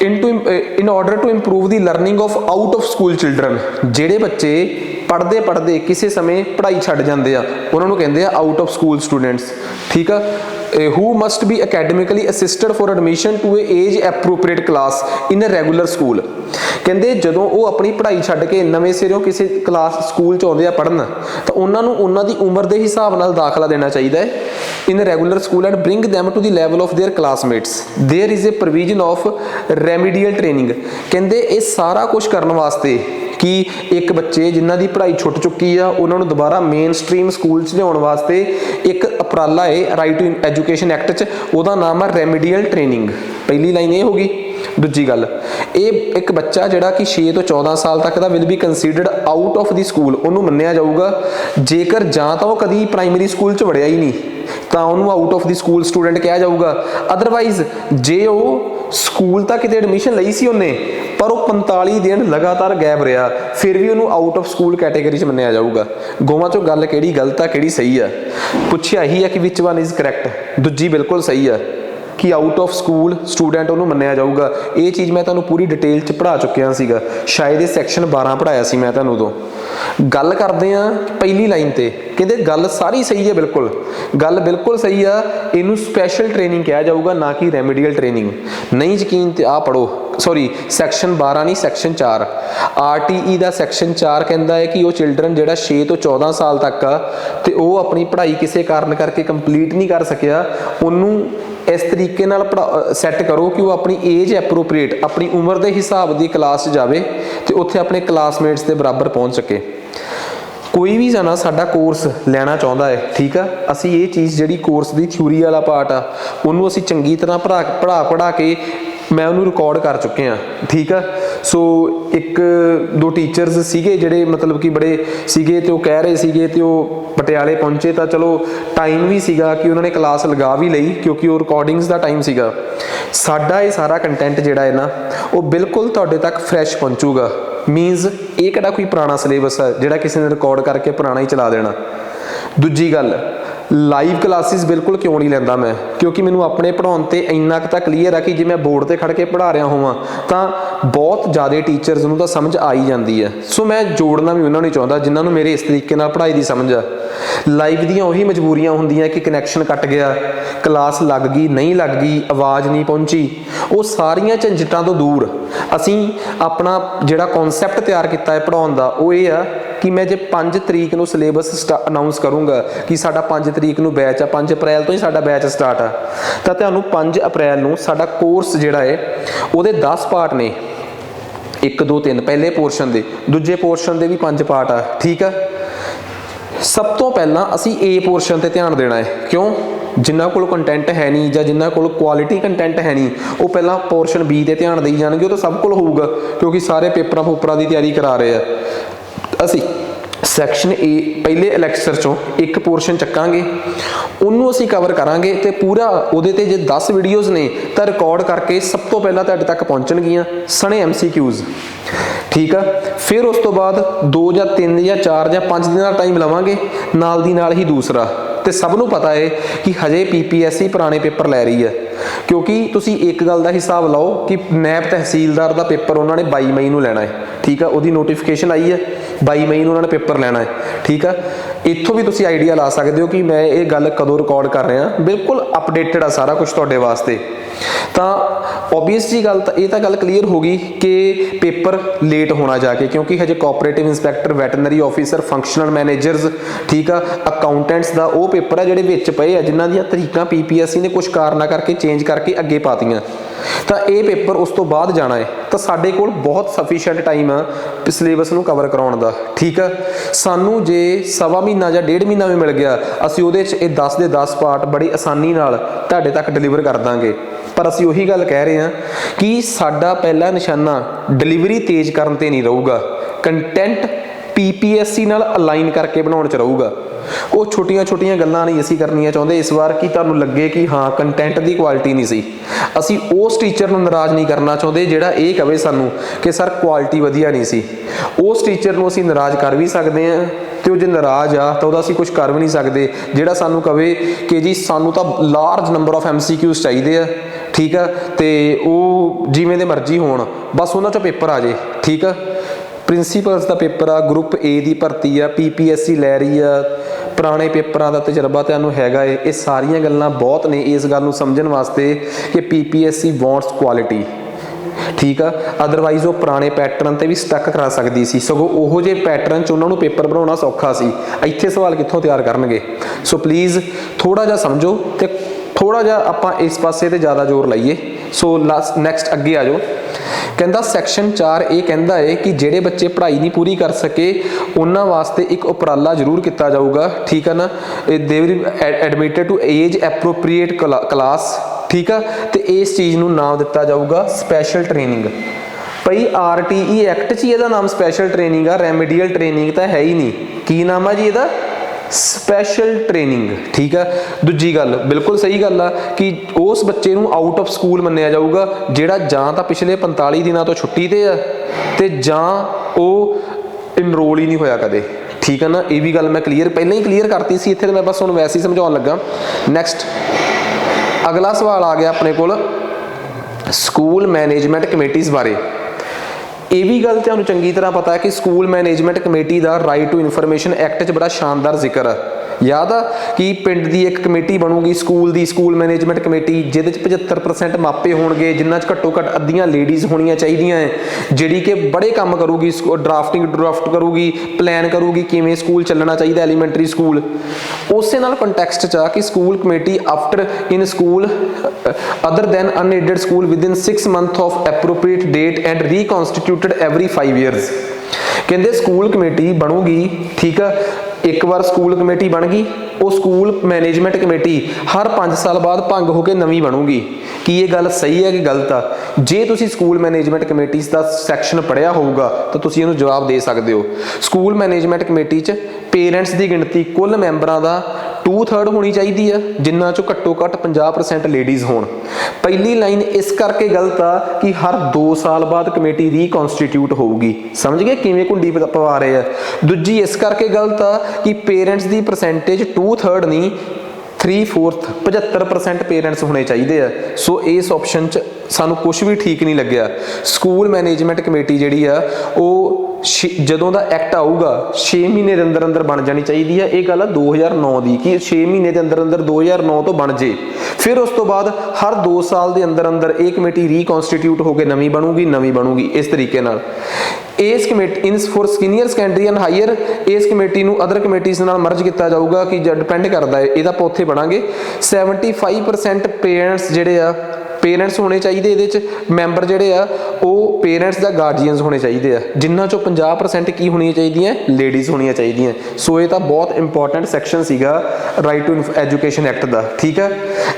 in order to improve the learning of out of school children, ਜਿਹੜੇ ਬੱਚੇ पढ़ते पढ़ते किसी समय पढ़ाई छड्ड जाते हैं उन्होंने कहते हैं आउट ऑफ स्कूल स्टूडेंट्स, ठीक है। Who must be academically assisted for admission to a age appropriate class in a regular school. कहते जदों वो अपनी पढ़ाई छड्ड के नवें सिरों किसी क्लास स्कूल च आउंदे आ पढ़न तो उन्होंने उन्होंने उम्र के हिसाब नाल दाखला देना चाहिए in regular school and bring them to the level of their classmates. There is a provision of remedial training. कहते ये सारा कुछ करने वास्ते कि एक बच्चे जिन्हां दी पढ़ाई छुट चुकी आ उन्होंने दोबारा मेन स्ट्रीम स्कूल च लियाउण वास्ते एक उपराला है राइट टू एजुकेशन एक्ट च, उहदा नाम है रेमीडियल ट्रेनिंग। पहली लाइन ये होगी। दूजी गल, ये एक बच्चा जिहड़ा कि 6 ਤੋਂ 14 साल तक दा will be considered out of the school, उन्होंने मन्निया जाऊगा जेकर जां तां वो कदी प्राइमरी स्कूल च वड़िया ही नहीं ਤਾਂ ਉਹਨੂੰ out of the school student ਕਿਹਾ ਜਾਊਗਾ। ਅਦਰਵਾਈਜ਼ ਜੇ ਉਹ ਸਕੂਲ ਤਾਂ ਕਿਤੇ ਐਡਮਿਸ਼ਨ ਲਈ ਸੀ ਉਹਨੇ ਪਰ ਉਹ 45 ਦਿਨ ਲਗਾਤਾਰ ਗੈਪ ਰਿਹਾ ਫਿਰ ਵੀ ਉਹਨੂੰ ਆਊਟ ਆਫ ਸਕੂਲ ਕੈਟਾਗਰੀ 'ਚ ਮੰਨਿਆ ਜਾਊਗਾ। ਦੋਵਾਂ 'ਚੋਂ ਗੱਲ ਕਿਹੜੀ ਗਲਤ ਆ ਕਿਹੜੀ ਸਹੀ ਆ? ਪੁੱਛਿਆ ਹੀ ਆ ਕਿ ਵਿਚ ਵਨ ਇਜ਼ ਕਰੈਕਟ। ਦੂਜੀ ਬਿਲਕੁਲ ਸਹੀ ਆ कि आउट ऑफ स्कूल स्टूडेंट उन्होंने मन्निया जाऊगा। ये चीज़ मैं तुहानूं पूरी डिटेल च पढ़ा चुकिया सीगा, शायद ये सैक्शन 12 पढ़ाया सी मैं तुहानूं उदों। गल करते हैं पहली लाइन ते, कहते गल सारी सही है, बिल्कुल गल बिल्कुल सही आ। इनू स्पैशल ट्रेनिंग कहा जाऊगा ना कि रेमीडियल ट्रेनिंग। नहीं यकीन तो आ पढ़ो, सॉरी सैक्शन 12 नहीं सैक्शन 4 RTE का सैक्शन 4 कहता है कि वो चिल्ड्रन जो 6 ਤੋਂ 14 साल तक आ तो वह अपनी पढ़ाई किसी कारण करके कंप्लीट नहीं कर सकिया, उन्होंने इस तरीके नाल सैट करो कि वो अपनी एज एप्रोप्रीएट अपनी उम्र के हिसाब की क्लास जाए तो उत्थे अपने क्लासमेट्स के बराबर पहुँच सके। कोई भी जना साडा कोर्स लेना चाहुंदा है, ठीक है, असी ये चीज़ जिहड़ी कोर्स दी थ्योरी वाला पार्ट आ उन्होंने असी चंगी तरह पढ़ा के मैं उन्होंने रिकॉर्ड कर चुके हैं, ठीक है। सो एक दो टीचर्स सीगे जिहड़े मतलब कि बड़े सीगे ते कह रहे सीगे ते पटियाले पहुंचे, तो चलो टाइम भी सीगा कि उन्होंने क्लास लगा भी लई क्योंकि वो रिकॉर्डिंग्स का टाइम सीगा। साडा ये सारा कंटेंट जिहड़ा है ना वो बिल्कुल तुहाडे तक फ्रैश पहुंचूगा। मीनस ये किहड़ा कोई पुराना सिलेबस है जिहड़ा किसी ने रिकॉर्ड करके पुराना ही चला देना। दूजी गल, लाइव क्लासिस बिल्कुल क्यों नहीं लैंदा मैं, क्योंकि मैनू अपने पढ़ाउण ते इन्ना क तां क्लीयर है कि जे मैं बोर्ड ते खड़ के पढ़ा रहा होवां तां बहुत ज़्यादा टीचर्स नूं तां समझ आ ही जाती है। सो मैं जोड़ना भी उन्होंने चाहता जिन्हों ने मेरे इस तरीके नाल पढ़ाई की समझ आ। लाइव दियां उही मजबूरियां हुंदियां कि कनैक्शन कट गया, क्लास लग गई नहीं लग गई, आवाज़ नहीं पहुंची, वो सारियां झंझटां तो दूर असीं अपना जिहड़ा कॉन्सैप्ट तैयार किया है पढ़ाउण दा वो ये आ कि मैं जे 5 तरीक नूं सिलेबस अनाउंस करूँगा कि साडा 5 तरीक नूं बैच आ, 5 अप्रैल तो ही साडा बैच स्टार्ट आ, तां तुहानूं 5 अप्रैल नूं साडा कोर्स जिहड़ा है उहदे 10 पार्ट ने, 1 2 3 पहले पोर्शन दे, दूजे पोर्शन दे भी 5 पार्ट आ, ठीक है। सब तो पहला असी ए पोर्शन ते ध्यान देना है, क्यों, जिन्हों को कंटेंट है नहीं या जिन्हों को क्वालिटी कंटेंट है नहीं वो पहला पोर्शन बी ते ध्यान दी जाएंगे, वो तो सब को होगा क्योंकि सारे पेपरां पूपरां की तैयारी करा रहे हैं। असी सैक्शन ए पहले लैक्चर चों एक पोर्शन चक्कांगे, उन्होंने असी कवर करांगे तो पूरा उहदे ते जे 10 वीडियोज़ ने तो रिकॉर्ड करके सब तो पहला तुहाडे तक पहुँचणगियां सने MCQs, ठीक है। फिर उस तो बाद 2 या 3 या 4 या 5 दिन का टाइम लवांगे, नाल दी नाल ही दूसरा, तो सबनों पता है कि हजे PPSC पुराने पेपर लै रही है, क्योंकि तुसी एक गल का हिसाब लाओ कि नैब तहसीलदार का पेपर उन्होंने 22 मई को लैना है, ठीक है, उसकी नोटिफिकेशन आई है 22 मई को उन्होंने पेपर लैना है, ठीक है। इत्थों भी तुसी आइडिया ला सकते हो कि मैं ये गल कदों रिकॉर्ड कर रहा, बिल्कुल अपडेटेड आ सारा कुछ तुहाडे वास्ते। तो ओबीअस जी गल ये तो गल क्लीयर होगी कि पेपर लेट होना जाके, क्योंकि हजे cooperative inspector, veterinary officer, functional managers, ठीक है, अकाउंटेंट्स का वो पेपर है जिहड़े विच पए आ जिन्हां दीयां तरीकां PPSC ने कुछ कारणा करके चेंज करके अगे पातियां, तो ये पेपर उस तो बाद जाना है। तो साडे कोल बहुत सफिशिएंट टाइम है सिलेबस नूं कवर कराउण दा, ठीक है। सानू जे सवा महीना या 1.5 महीना भी मिल गया असीं उहदे च 10 दे 10 पार्ट बड़ी आसानी नाल तुहाडे तक डिलीवर कर दांगे। पर असीं उही गल कह रहे हैं कि साडा पहला निशाना डिलीवरी तेज करन ते नहीं रहूगा, कंटेंट PPSC नाल अलाइन करके बनाउण च रहूगा। वो छोटियां छोटियां गल्लां नहीं असीं करनियां चाहुंदे इस बार कि तुहानूं लगे कि हाँ कंटेंट की क्वालिटी नहीं सी। असीं उस टीचर नूं नाराज़ नहीं करना चाहुंदे जिहड़ा ये कहे सानूं कि सर क्वालिटी वधिया नहीं सी। उस टीचर नूं असीं नाराज़ कर भी सकते हैं तो जे नाराज़ आ तो असीं कुछ कर भी नहीं सकते जिहड़ा सानूं कहे कि जी सानूं तां लार्ज नंबर ऑफ MCQs चाहिए आ, ठीक है, तो वो जिवें दे मर्जी होण बस उन्हां चों पेपर आ जाए, ठीक है। प्रिंसीपल्स का पेपर आ, ग्रुप A की भर्ती आ, PPSC लै रही आ, पुराने पेपरों का तजर्बा तुहानूं हैगा है, ये सारियां गल्लां बहुत ने इस गल नूं समझण वास्ते कि PPSC वॉन्ट्स क्वालिटी, ठीक है। अदरवाइज वो पुराने पैटर्न ते भी स्टक करा सकती सी, सगों ओहो जे पैटर्न च उन्होंने पेपर बनाना सौखा सी, इत्थे सवाल कित्थों तैयार करनगे। सो प्लीज़ थोड़ा जा समझो तो थोड़ा जा आपां इस पासे ते ज़्यादा जोर लाइए। सो लास्ट नैक्सट अगे आ जाओ, कहता सैक्शन 4 ये कहता है कि जेडे बच्चे पढ़ाई नहीं पूरी कर सके उन्होंने वास्ते एक उपराला जरूर किया जाऊगा, ठीक है ना, they will admitted to age appropriate class, ठीक है, तो इस चीज़ नूं नाम दिता जाऊगा स्पैशल ट्रेनिंग। भाई RTE एक्ट च ਇਹਦਾ नाम स्पैशल ट्रेनिंग आ, रेमेडियल ट्रेनिंग तो है ही नहीं, की नाम है जी ਇਹਦਾ स्पैशल ट्रेनिंग, ठीक है। दूजी गल बिल्कुल सही गल आ कि उस बच्चे नूं आउट ऑफ स्कूल मन्निया जाऊगा जिहड़ा जां तां पिछले 45 दिनों तो छुट्टी ते आ ते जां वो इनरोल ही नहीं होया कदे, ठीक है ना। ये भी गल मैं क्लीयर पहले ही क्लीयर करती सी, इत्थे मैं बस हुण वैसे ही समझाउण लगा। नैक्सट अगला सवाल आ गया अपने कोल स्कूल मैनेजमेंट कमेटीज़ बारे। ये भी गल तुहानूं चंगी तरह पता है कि स्कूल मैनेजमेंट कमेटी का राइट टू इन्फॉर्मेशन एक्ट च बड़ा शानदार जिक्र है। याद आ कि पिंड की एक कमेटी बनूगी स्कूल की, स्कूल मैनेजमेंट कमेटी, जिहदे 75% मापे होणगे, जिन्हां च घट्टो घट्ट अद्धियां लेडीज़ होणियां चाहीदियां है, जिहड़ी कि बड़े काम करूगी, ड्राफ्ट करूगी, प्लैन करूगी किवें स्कूल चलना चाहिए एलीमेंटरी स्कूल। उस नाल कंटैक्सट च कि school committee after in school other than unaided school within 6 months of appropriate date and reconstituted every 5 years। कहते स्कूल कमेटी बनूगी, ठीक है, एक बार स्कूल कमेटी बन गई, वो स्कूल मैनेजमेंट कमेटी हर 5 साल बाद भंग होकर नवीं बनूगी। कि ये गल सही है कि गलत आ? जे तुसी स्कूल मैनेजमेंट कमेटी का सैक्शन पढ़िया होगा तो तुसी इहनूं जवाब दे सकते हो। स्कूल मैनेजमेंट कमेटी च पेरेंट्स की गिणती कुल मैंबरां दा 2/3 होनी चाहिए है, जिन्हां चों घट्टो घट्ट 50% लेडीज़ होण। पहली लाइन इस करके गलत आ कि हर 2 साल बाद कमेटी रीकॉन्स्टिट्यूट होगी। समझ गए किवें घुंडी पवा रहे हैं। दूजी इस करके गलत आ कि पेरेंट्स की परसेंटेज 2/3 नहीं 3/4 75% पेरेंट्स होने चाहिए है। सो इस ऑप्शन च सानू कुछ भी ठीक नहीं लग्या। स्कूल मैनेजमेंट कमेटी जिहड़ी आ वो जदों दा एक्ट आऊगा 6 महीने के अंदर अंदर बन जानी चाहिए है। ये गल 2009 की कि 6 महीने के अंदर अंदर 2009 तो बन जे, फिर उस तो बाद हर 2 साल के अंदर अंदर ये कमेटी रीकॉन्स्टिट्यूट होकर नवीं बनूगी इस तरीके नाल। इस committee in for senior secondary and higher इस कमेटी नूं अदर कमेटीज़ नाल मर्ज किया जाऊगा कि डिपेंड करता है इहदा आपां उत्थे पढ़ांगे। 75% पेरेंट्स जिहड़े आ पेरेंट्स होने चाहिए, ये मैंबर जोड़े आ वो पेरेंट्स दा गार्जियंस होने चाहिए आ, जिन्हां चों 50% की होनी चाहिए लेडीज़ होनी चाहिए। सो ये बहुत इंपॉर्टेंट सैक्शन सीगा राइट टू एजुकेशन एक्ट का, ठीक है।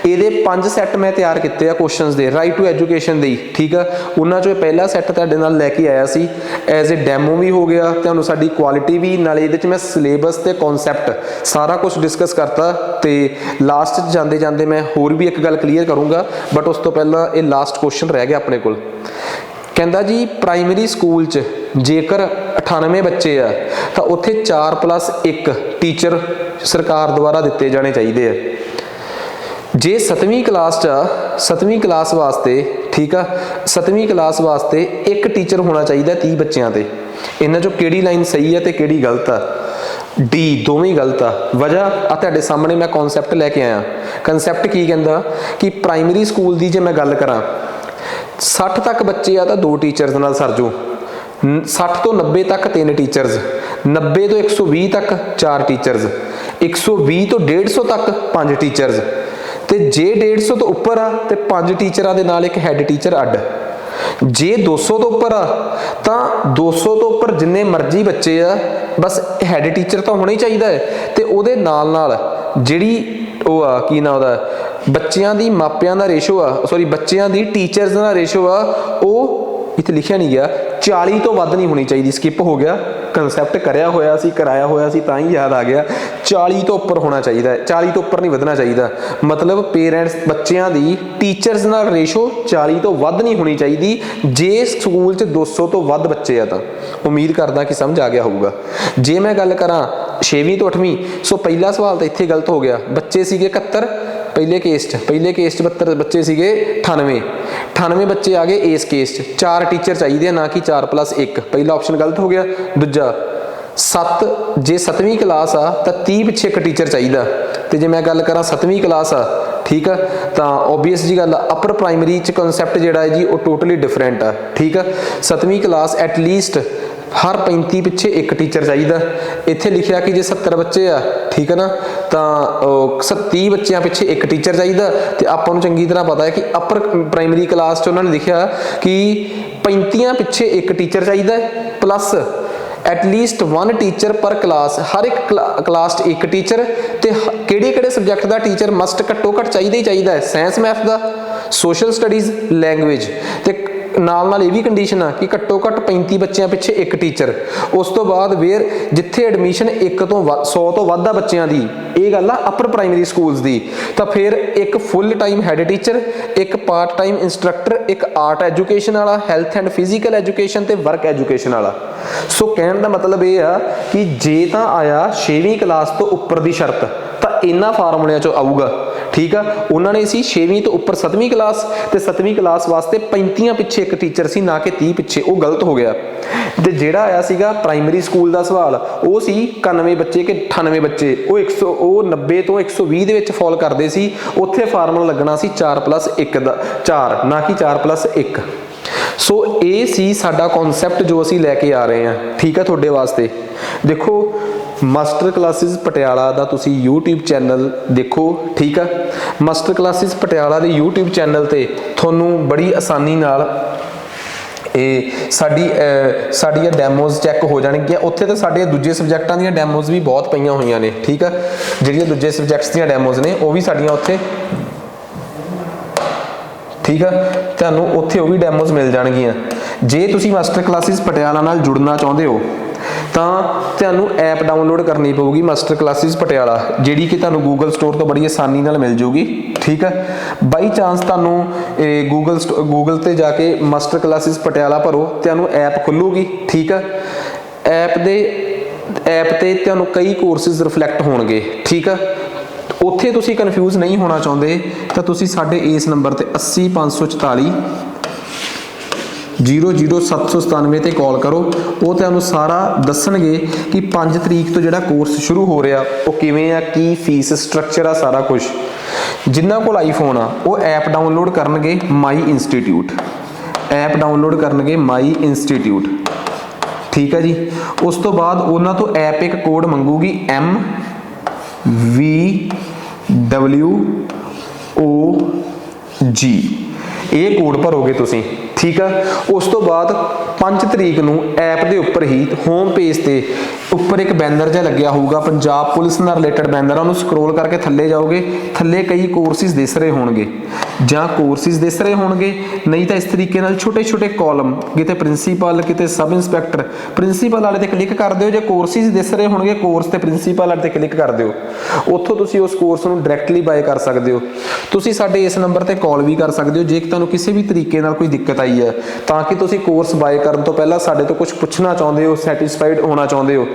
ये 5 सैट मैं तैयार किए आ क्वेश्चन के राइट टू एजुकेशन के, ठीक है। उन्होंने चो पहला सैट तुहाडे नाल लैके आया सी, एज ए डैमो भी हो गया, तुहानूं साडी क्वालिटी भी, नाले इहदे मैं सिलेबस ते कॉन्सैप्ट सारा कुछ डिस्कस करता। तो लास्ट जाते जाते मैं होर भी एक गल क्लीयर करूँगा, बट उस तो पहला ये लास्ट क्वेश्चन रह गया अपने कोल। कहता जी प्राइमरी स्कूल च जेकर 98 बच्चे आ तो उत्थे 4+1 टीचर सरकार द्वारा दिते जाने चाहिए है। जे 7वीं क्लास च 7वीं क्लास वास्ते, ठीक है, 7वीं क्लास वास्ते 1 टीचर होना चाहिए 30 बच्चों से। इन्हां चों किहड़ी लाइन सही है तो किहड़ी गलत आ? डी दोवें गलत आ। वजह आ तुहाडे सामने मैं कॉन्सैप्ट लैके आया। कॉन्सैप्ट की कहंदा कि प्राइमरी स्कूल की जे मैं गल करां 60 तक बच्चे आ तो 2 टीचर्स नाल सर जू, 60 तो 90 तक 3 टीचर्स, 90 तो 120 तक 4 टीचर्स, 120 तो 150 तक 5 टीचर्स, तो जे 150 तो उपर आ तो 5 टीचरां दे नाल एक हैड टीचर अड। जे 200 तो उपर आ तो 200 तो उपर जिन्ने मर्जी बच्चे आ बस हैड टीचर तो होना ही चाहिए है। तो उहदे नाल नाल जिहड़ी ਉਹ ਆ ਕੀ ਨਾ ਉਹਦਾ ਬੱਚਿਆਂ ਦੀ ਮਾਪਿਆਂ ਦਾ ਰੇਸ਼ੋ ਆ, ਸੌਰੀ ਬੱਚਿਆਂ ਦੀ ਟੀਚਰਸ ਦਾ ਰੇਸ਼ੋ ਆ, ਉਹ ਇੱਥੇ ਲਿਖਿਆ ਨਹੀਂ ਗਿਆ, 40 ਤੋਂ ਵੱਧ ਨਹੀਂ ਹੋਣੀ ਚਾਹੀਦੀ। ਸਕਿਪ ਹੋ ਗਿਆ, ਕੰਸੈਪਟ ਕਰਾਇਆ ਹੋਇਆ ਸੀ ਤਾਂ ਹੀ ਯਾਦ ਆ ਗਿਆ। 40 ਤੋਂ ਉੱਪਰ ਹੋਣਾ ਚਾਹੀਦਾ, 40 ਤੋਂ ਉੱਪਰ ਨਹੀਂ ਵਧਣਾ ਚਾਹੀਦਾ। ਮਤਲਬ ਪੇਰੈਂਟਸ ਬੱਚਿਆਂ ਦੀ ਟੀਚਰਸ ਨਾਲ ਰੇਸ਼ੋ 40 ਤੋਂ ਵੱਧ ਨਹੀਂ ਹੋਣੀ ਚਾਹੀਦੀ। ਜੇ ਸਕੂਲ 'ਚ 200 ਤੋਂ ਵੱਧ ਬੱਚੇ ਆ ਤਾਂ ਉਮੀਦ ਕਰਦਾ ਕਿ ਸਮਝ ਆ ਗਿਆ ਹੋਊਗਾ। ਜੇ ਮੈਂ ਗੱਲ ਕਰਾਂ 6ਵੀਂ ਤੋਂ 8ਵੀਂ, ਸੋ ਪਹਿਲਾ ਸਵਾਲ ਤਾਂ ਇੱਥੇ ਗਲਤ ਹੋ ਗਿਆ। ਬੱਚੇ ਸੀਗੇ 71 ਪਹਿਲੇ ਕੇਸ 'ਚ 72 ਬੱਚੇ ਸੀਗੇ 98 ਬੱਚੇ ਆ ਗਏ ਇਸ ਕੇਸ 'ਚ। 4 ਟੀਚਰ ਚਾਹੀਦੇ ਆ, ਨਾ ਕਿ 4+1। ਪਹਿਲਾ ਆਪਸ਼ਨ ਗਲਤ ਹੋ ਗਿਆ। ਦੂਜਾ 7 ਜੇ 7ਵੀਂ ਕਲਾਸ ਆ ਤਾਂ 30 ਪਿੱਛੇ ਇੱਕ ਟੀਚਰ ਚਾਹੀਦਾ। ਤੇ ਜੇ ਮੈਂ ਗੱਲ ਕਰਾਂ 7ਵੀਂ ਕਲਾਸ ਆ, ਠੀਕ ਆ, ਤਾਂ ਓਬਵੀਅਸ ਜੀ ਗੱਲ ਅਪਰ ਪ੍ਰਾਇਮਰੀ 'ਚ ਕਨਸੈਪਟ ਜਿਹੜਾ ਹੈ ਜੀ ਉਹ ਟੋਟਲੀ ਡਿਫਰੈਂਟ ਆ, ਠੀਕ ਆ। 7ਵੀਂ ਕਲਾਸ ਐਟਲੀਸਟ हर 35 पिछे एक टीचर चाहिए। इत्थे लिखिया कि जे 70 बच्चे आ, ठीक है ना, तो 30 बच्चों पिछे एक टीचर चाहिए। तो आपां नूं चंगी तरह पता है कि अपर प्राइमरी क्लास च उन्होंने लिखिया कि 35 पिछे एक टीचर चाहिए प्लस एटलीस्ट 1 टीचर पर क्लास, हर एक क्लास एक टीचर। तो किहड़े सबजैक्ट का टीचर मस्ट घट्टो घट्ट चाहिए ही चाहिए, साइंस मैथ का, सोशल स्टडीज़, लैंगुएज। तो नाल नाल ये भी कंडीशन आ कि घट्टो घट्ट 35 बच्चों पिछे एक टीचर। उस तो बाद फिर जिथे एडमिशन 100 तो वध आ बच्चों की, ये गल आ अपर प्राइमरी स्कूल्स की, तो फिर एक फुल टाइम हैड टीचर, एक पार्ट टाइम इंस्ट्रक्टर, एक आर्ट एजुकेशन वाला, हैल्थ एंड फिजिकल एजुकेशन ते वर्क एजुकेशन वाला। सो कहने का मतलब ये आ कि जे तो आया 6वीं क्लास तो उपर की शर्त तो इन्हां फार्मूलिਆਂ चो आऊगा, ठीक है। उन्होंने सी 6वीं तो उपर 7वीं क्लास, तो 7वीं क्लास वास्ते 35 पिछे एक टीचर सी, ना कि 30 पिछे, वो गलत हो गया। तो जिहड़ा आया सीगा प्राइमरी स्कूल का सवाल वो सी 91 बच्चे कि 98 बच्चे, वो 90 तो 120 दे विच फॉल करते सी। उत्थे फार्मूला लगना सी 4+1 दा 4, ना कि 4+1। सो ये सी साडा कॉन्सैप्ट जो असी लैके आ रहे हैं, ठीक है। तुहाडे वास्ते देखो मास्टर क्लासिस पटियाला का तुसी यूट्यूब चैनल देखो, ठीक है। मास्टर क्लासिस पटियाला के यूट्यूब चैनल ते थोनू बड़ी आसानी नाल ਇਹ ਸਾਡੀਆਂ ਡੈਮੋਜ਼ ਚੈੱਕ ਹੋ ਜਾਣਗੀਆਂ। ਉੱਥੇ ਤਾਂ ਸਾਡੇ ਦੂਜੇ ਸਬਜੈਕਟਾਂ ਦੀਆਂ ਡੈਮੋਜ਼ ਵੀ ਬਹੁਤ ਪਈਆਂ ਹੋਈਆਂ ਨੇ, ਠੀਕ ਆ। ਜਿਹੜੀਆਂ ਦੂਜੇ ਸਬਜੈਕਟਸ ਦੀਆਂ ਡੈਮੋਜ਼ ਨੇ ਉਹ ਵੀ ਸਾਡੀਆਂ ਉੱਥੇ, ਠੀਕ ਆ, ਤੁਹਾਨੂੰ ਉੱਥੇ ਉਹ ਵੀ ਡੈਮੋਜ਼ ਮਿਲ ਜਾਣਗੀਆਂ। ਜੇ ਤੁਸੀਂ ਮਾਸਟਰ ਕਲਾਸਿਸ ਪਟਿਆਲਾ ਨਾਲ ਜੁੜਨਾ ਚਾਹੁੰਦੇ ਹੋ ਤਾਂ ਤੁਹਾਨੂੰ ਐਪ ਡਾਊਨਲੋਡ ਕਰਨੀ ਪਊਗੀ ਮਾਸਟਰ ਕਲਾਸਿਸ ਪਟਿਆਲਾ, ਜਿਹੜੀ ਕਿ ਤੁਹਾਨੂੰ ਗੂਗਲ ਸਟੋਰ ਤੋਂ ਬੜੀ ਆਸਾਨੀ ਨਾਲ ਮਿਲ ਜੂਗੀ, ਠੀਕ ਹੈ। ਬਾਈ ਚਾਂਸ ਤੁਹਾਨੂੰ ਗੂਗਲ ਤੇ ਜਾ ਕੇ ਮਾਸਟਰ ਕਲਾਸਿਸ ਪਟਿਆਲਾ ਭਰੋ, ਤੁਹਾਨੂੰ ਐਪ ਖੁੱਲੂਗੀ, ਠੀਕ ਹੈ। ਐਪ ਤੇ ਤੁਹਾਨੂੰ ਕਈ ਕੋਰਸਿਸ ਰਿਫਲੈਕਟ ਹੋਣਗੇ, ਠੀਕ ਆ। ਉੱਥੇ ਤੁਸੀਂ ਕਨਫਿਊਜ਼ ਨਹੀਂ ਹੋਣਾ ਚਾਹੁੰਦੇ ਤਾਂ ਤੁਸੀਂ ਸਾਡੇ ਇਸ ਨੰਬਰ ਤੇ 80544 00797 ਤੇ ਕਾਲ ਕਰੋ। ਉਹ ਤੁਹਾਨੂੰ ਸਾਰਾ ਦੱਸਣਗੇ ਕਿ 5 ਤਰੀਕ ਤੋਂ ਜਿਹੜਾ ਕੋਰਸ ਸ਼ੁਰੂ ਹੋ ਰਿਹਾ ਉਹ ਕਿਵੇਂ ਆ, ਕੀ ਫੀਸ ਸਟਰਕਚਰ ਆ, ਸਾਰਾ ਕੁਝ। ਜਿਨ੍ਹਾਂ ਕੋਲ ਆਈਫੋਨ ਆ ਉਹ ਐਪ ਡਾਊਨਲੋਡ ਕਰਨਗੇ ਮਾਈ ਇੰਸਟੀਟਿਊਟ, ਐਪ ਡਾਊਨਲੋਡ ਕਰਨਗੇ ਮਾਈ ਇੰਸਟੀਟਿਊਟ, ਠੀਕ ਹੈ ਜੀ। ਉਸ ਤੋਂ ਬਾਅਦ ਉਹਨਾਂ ਤੋਂ ਐਪ ਇੱਕ ਕੋਡ ਮੰਗੂਗੀ MVWOG, ਇਹ ਕੋਡ ਭਰੋਗੇ ਤੁਸੀਂ, ਠੀਕ ਆ। ਉਸ ਤੋਂ ਬਾਅਦ 5 ਤਰੀਕ ਨੂੰ ਐਪ ਦੇ ਉੱਪਰ ਹੀ ਹੋਮ ਪੇਜ ਤੇ ਉੱਪਰ ਇੱਕ ਬੈਨਰ ਜਿਹਾ ਲੱਗਿਆ ਹੋਊਗਾ, ਪੰਜਾਬ ਪੁਲਿਸ ਨਾਲ ਰਿਲੇਟਡ ਬੈਨਰ ਆ। ਉਹਨੂੰ ਸਕਰੋਲ ਕਰਕੇ ਥੱਲੇ ਜਾਓਗੇ, ਥੱਲੇ ਕਈ ਕੋਰਸਿਸ ਦਿਸ ਰਹੇ ਹੋਣਗੇ, ਜਾਂ ਕੋਰਸਿਸ ਦਿਸ ਰਹੇ ਹੋਣਗੇ, ਨਹੀਂ ਤਾਂ ਇਸ ਤਰੀਕੇ ਨਾਲ ਛੋਟੇ ਛੋਟੇ ਕਾਲਮ, ਕਿਤੇ ਪ੍ਰਿੰਸੀਪਲ, ਕਿਤੇ ਸਬ ਇੰਸਪੈਕਟਰ। ਪ੍ਰਿੰਸੀਪਲ ਵਾਲੇ ਤੇ ਕਲਿੱਕ ਕਰ ਦਿਓ, ਜੇ ਕੋਰਸਿਸ ਦਿਸ ਰਹੇ ਹੋਣਗੇ ਕੋਰਸ ਤੇ ਪ੍ਰਿੰਸੀਪਲ ਵਾਲੇ ਤੇ ਕਲਿੱਕ ਕਰ ਦਿਓ। ਉੱਥੋਂ ਤੁਸੀਂ ਉਸ ਕੋਰਸ ਨੂੰ ਡਾਇਰੈਕਟਲੀ ਬਾਏ ਕਰ ਸਕਦੇ ਹੋ। ਤੁਸੀਂ ਸਾਡੇ ਇਸ ਨੰਬਰ ਤੇ ਕਾਲ ਵੀ ਕਰ ਸਕਦੇ ਹੋ ਜੇ ਤੁਹਾਨੂੰ ਕਿਸੇ ਵੀ ਤਰੀਕੇ ਨਾਲ ਕੋਈ ਦਿੱਕਤ ਆਈ ਹੈ, ਤਾਂ ਕਿ ਤੁਸੀਂ ਕੋਰਸ ਬਾਏ ਕਰਨ ਤੋਂ ਪਹਿਲਾਂ ਸਾਡੇ ਤੋਂ ਕੁਝ ਪੁੱਛਣਾ ਚਾਹੁੰਦੇ ਹੋ, ਸੈਟੀਸਫਾਈਡ ਹੋਣਾ ਚਾਹੁੰਦੇ ਹੋ।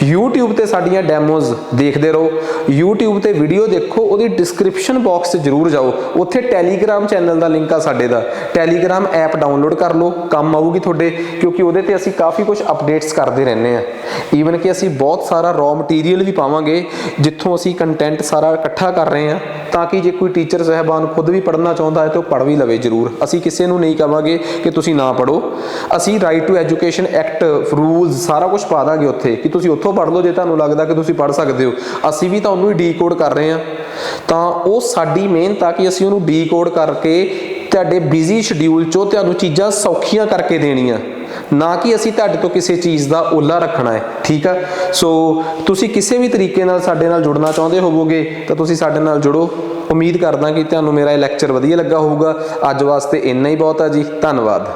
YouTube ਤੇ ਸਾਡੀਆਂ ਡੈਮੋਜ਼ ਦੇਖਦੇ ਰਹੋ, YouTube ਤੇ ਵੀਡੀਓ ਦੇਖੋ, ਉਹਦੀ ਡਿਸਕ੍ਰਿਪਸ਼ਨ ਬਾਕਸ 'ਚ ਜ਼ਰੂਰ ਜਾਓ, ਉੱਥੇ ਟੈਲੀਗ੍ਰਾਮ ਚੈਨਲ ਦਾ ਲਿੰਕ ਆ ਸਾਡੇ ਦਾ। ਟੈਲੀਗ੍ਰਾਮ ਐਪ ਡਾਊਨਲੋਡ ਕਰ ਲਓ, ਕੰਮ ਆਊਗੀ ਤੁਹਾਡੇ, ਕਿਉਂਕਿ ਉਹਦੇ ਤੇ ਅਸੀਂ ਕਾਫੀ ਕੁਝ ਅਪਡੇਟਸ ਕਰਦੇ ਰਹਿੰਦੇ ਆ। ਈਵਨ ਕਿ ਅਸੀਂ ਬਹੁਤ ਸਾਰਾ ਰॉ ਮਟੀਰੀਅਲ ਵੀ ਪਾਵਾਂਗੇ, ਜਿੱਥੋਂ ਅਸੀਂ ਕੰਟੈਂਟ ਸਾਰਾ ਇਕੱਠਾ ਕਰ ਰਹੇ ਹਾਂ, ਤਾਂ ਕਿ ਜੇ ਕੋਈ ਟੀਚਰ ਸਾਹਿਬਾਨ ਖੁਦ ਵੀ ਪੜ੍ਹਨਾ ਚਾਹੁੰਦਾ ਹੈ ਤਾਂ ਉਹ ਪੜ੍ਹ ਵੀ ਲਵੇ ਜ਼ਰੂਰ। ਅਸੀਂ ਕਿਸੇ ਨੂੰ ਨਹੀਂ ਕਹਾਂਗੇ ਕਿ ਤੁਸੀਂ ਨਾ ਪੜ੍ਹੋ, ਅਸੀਂ right to education act rules ਸਾਰਾ ਕੁਝ ਪਾ ਦਾਂਗੇ ਉੱਥੇ, ਕਿ ਤੁਸੀਂ ਉੱਥੋਂ ਪੜ੍ਹ ਲਓ ਜੇ ਤੁਹਾਨੂੰ ਲੱਗਦਾ ਕਿ ਤੁਸੀਂ ਪੜ੍ਹ ਸਕਦੇ ਹੋ। ਅਸੀਂ ਵੀ ਤੁਹਾਨੂੰ ਹੀ ਡੀਕੋਡ ਕਰ ਰਹੇ ਹਾਂ, ਤਾਂ ਉਹ ਸਾਡੀ ਮਿਹਨਤ ਆ ਕਿ ਅਸੀਂ ਉਹਨੂੰ ਡੀਕੋਡ ਕਰਕੇ ਤੁਹਾਡੇ ਬਿਜ਼ੀ ਸ਼ਡਿਊਲ 'ਚੋਂ ਤੁਹਾਨੂੰ ਚੀਜ਼ਾਂ ਸੌਖੀਆਂ ਕਰਕੇ ਦੇਣੀਆਂ, ਨਾ ਕਿ ਅਸੀਂ ਤੁਹਾਡੇ ਤੋਂ ਕਿਸੇ ਚੀਜ਼ ਦਾ ਓਲਾ ਰੱਖਣਾ ਹੈ, ਠੀਕ ਆ। ਸੋ ਤੁਸੀਂ ਕਿਸੇ ਵੀ ਤਰੀਕੇ ਨਾਲ ਸਾਡੇ ਨਾਲ ਜੁੜਨਾ ਚਾਹੁੰਦੇ ਹੋਵੋਗੇ ਤਾਂ ਤੁਸੀਂ ਸਾਡੇ ਨਾਲ ਜੁੜੋ। ਉਮੀਦ ਕਰਦਾ ਕਿ ਤੁਹਾਨੂੰ ਮੇਰਾ ਇਹ ਲੈਕਚਰ ਵਧੀਆ ਲੱਗਾ ਹੋਊਗਾ। ਅੱਜ ਵਾਸਤੇ ਇੰਨਾ ਹੀ ਬਹੁਤ ਆ ਜੀ, ਧੰਨਵਾਦ।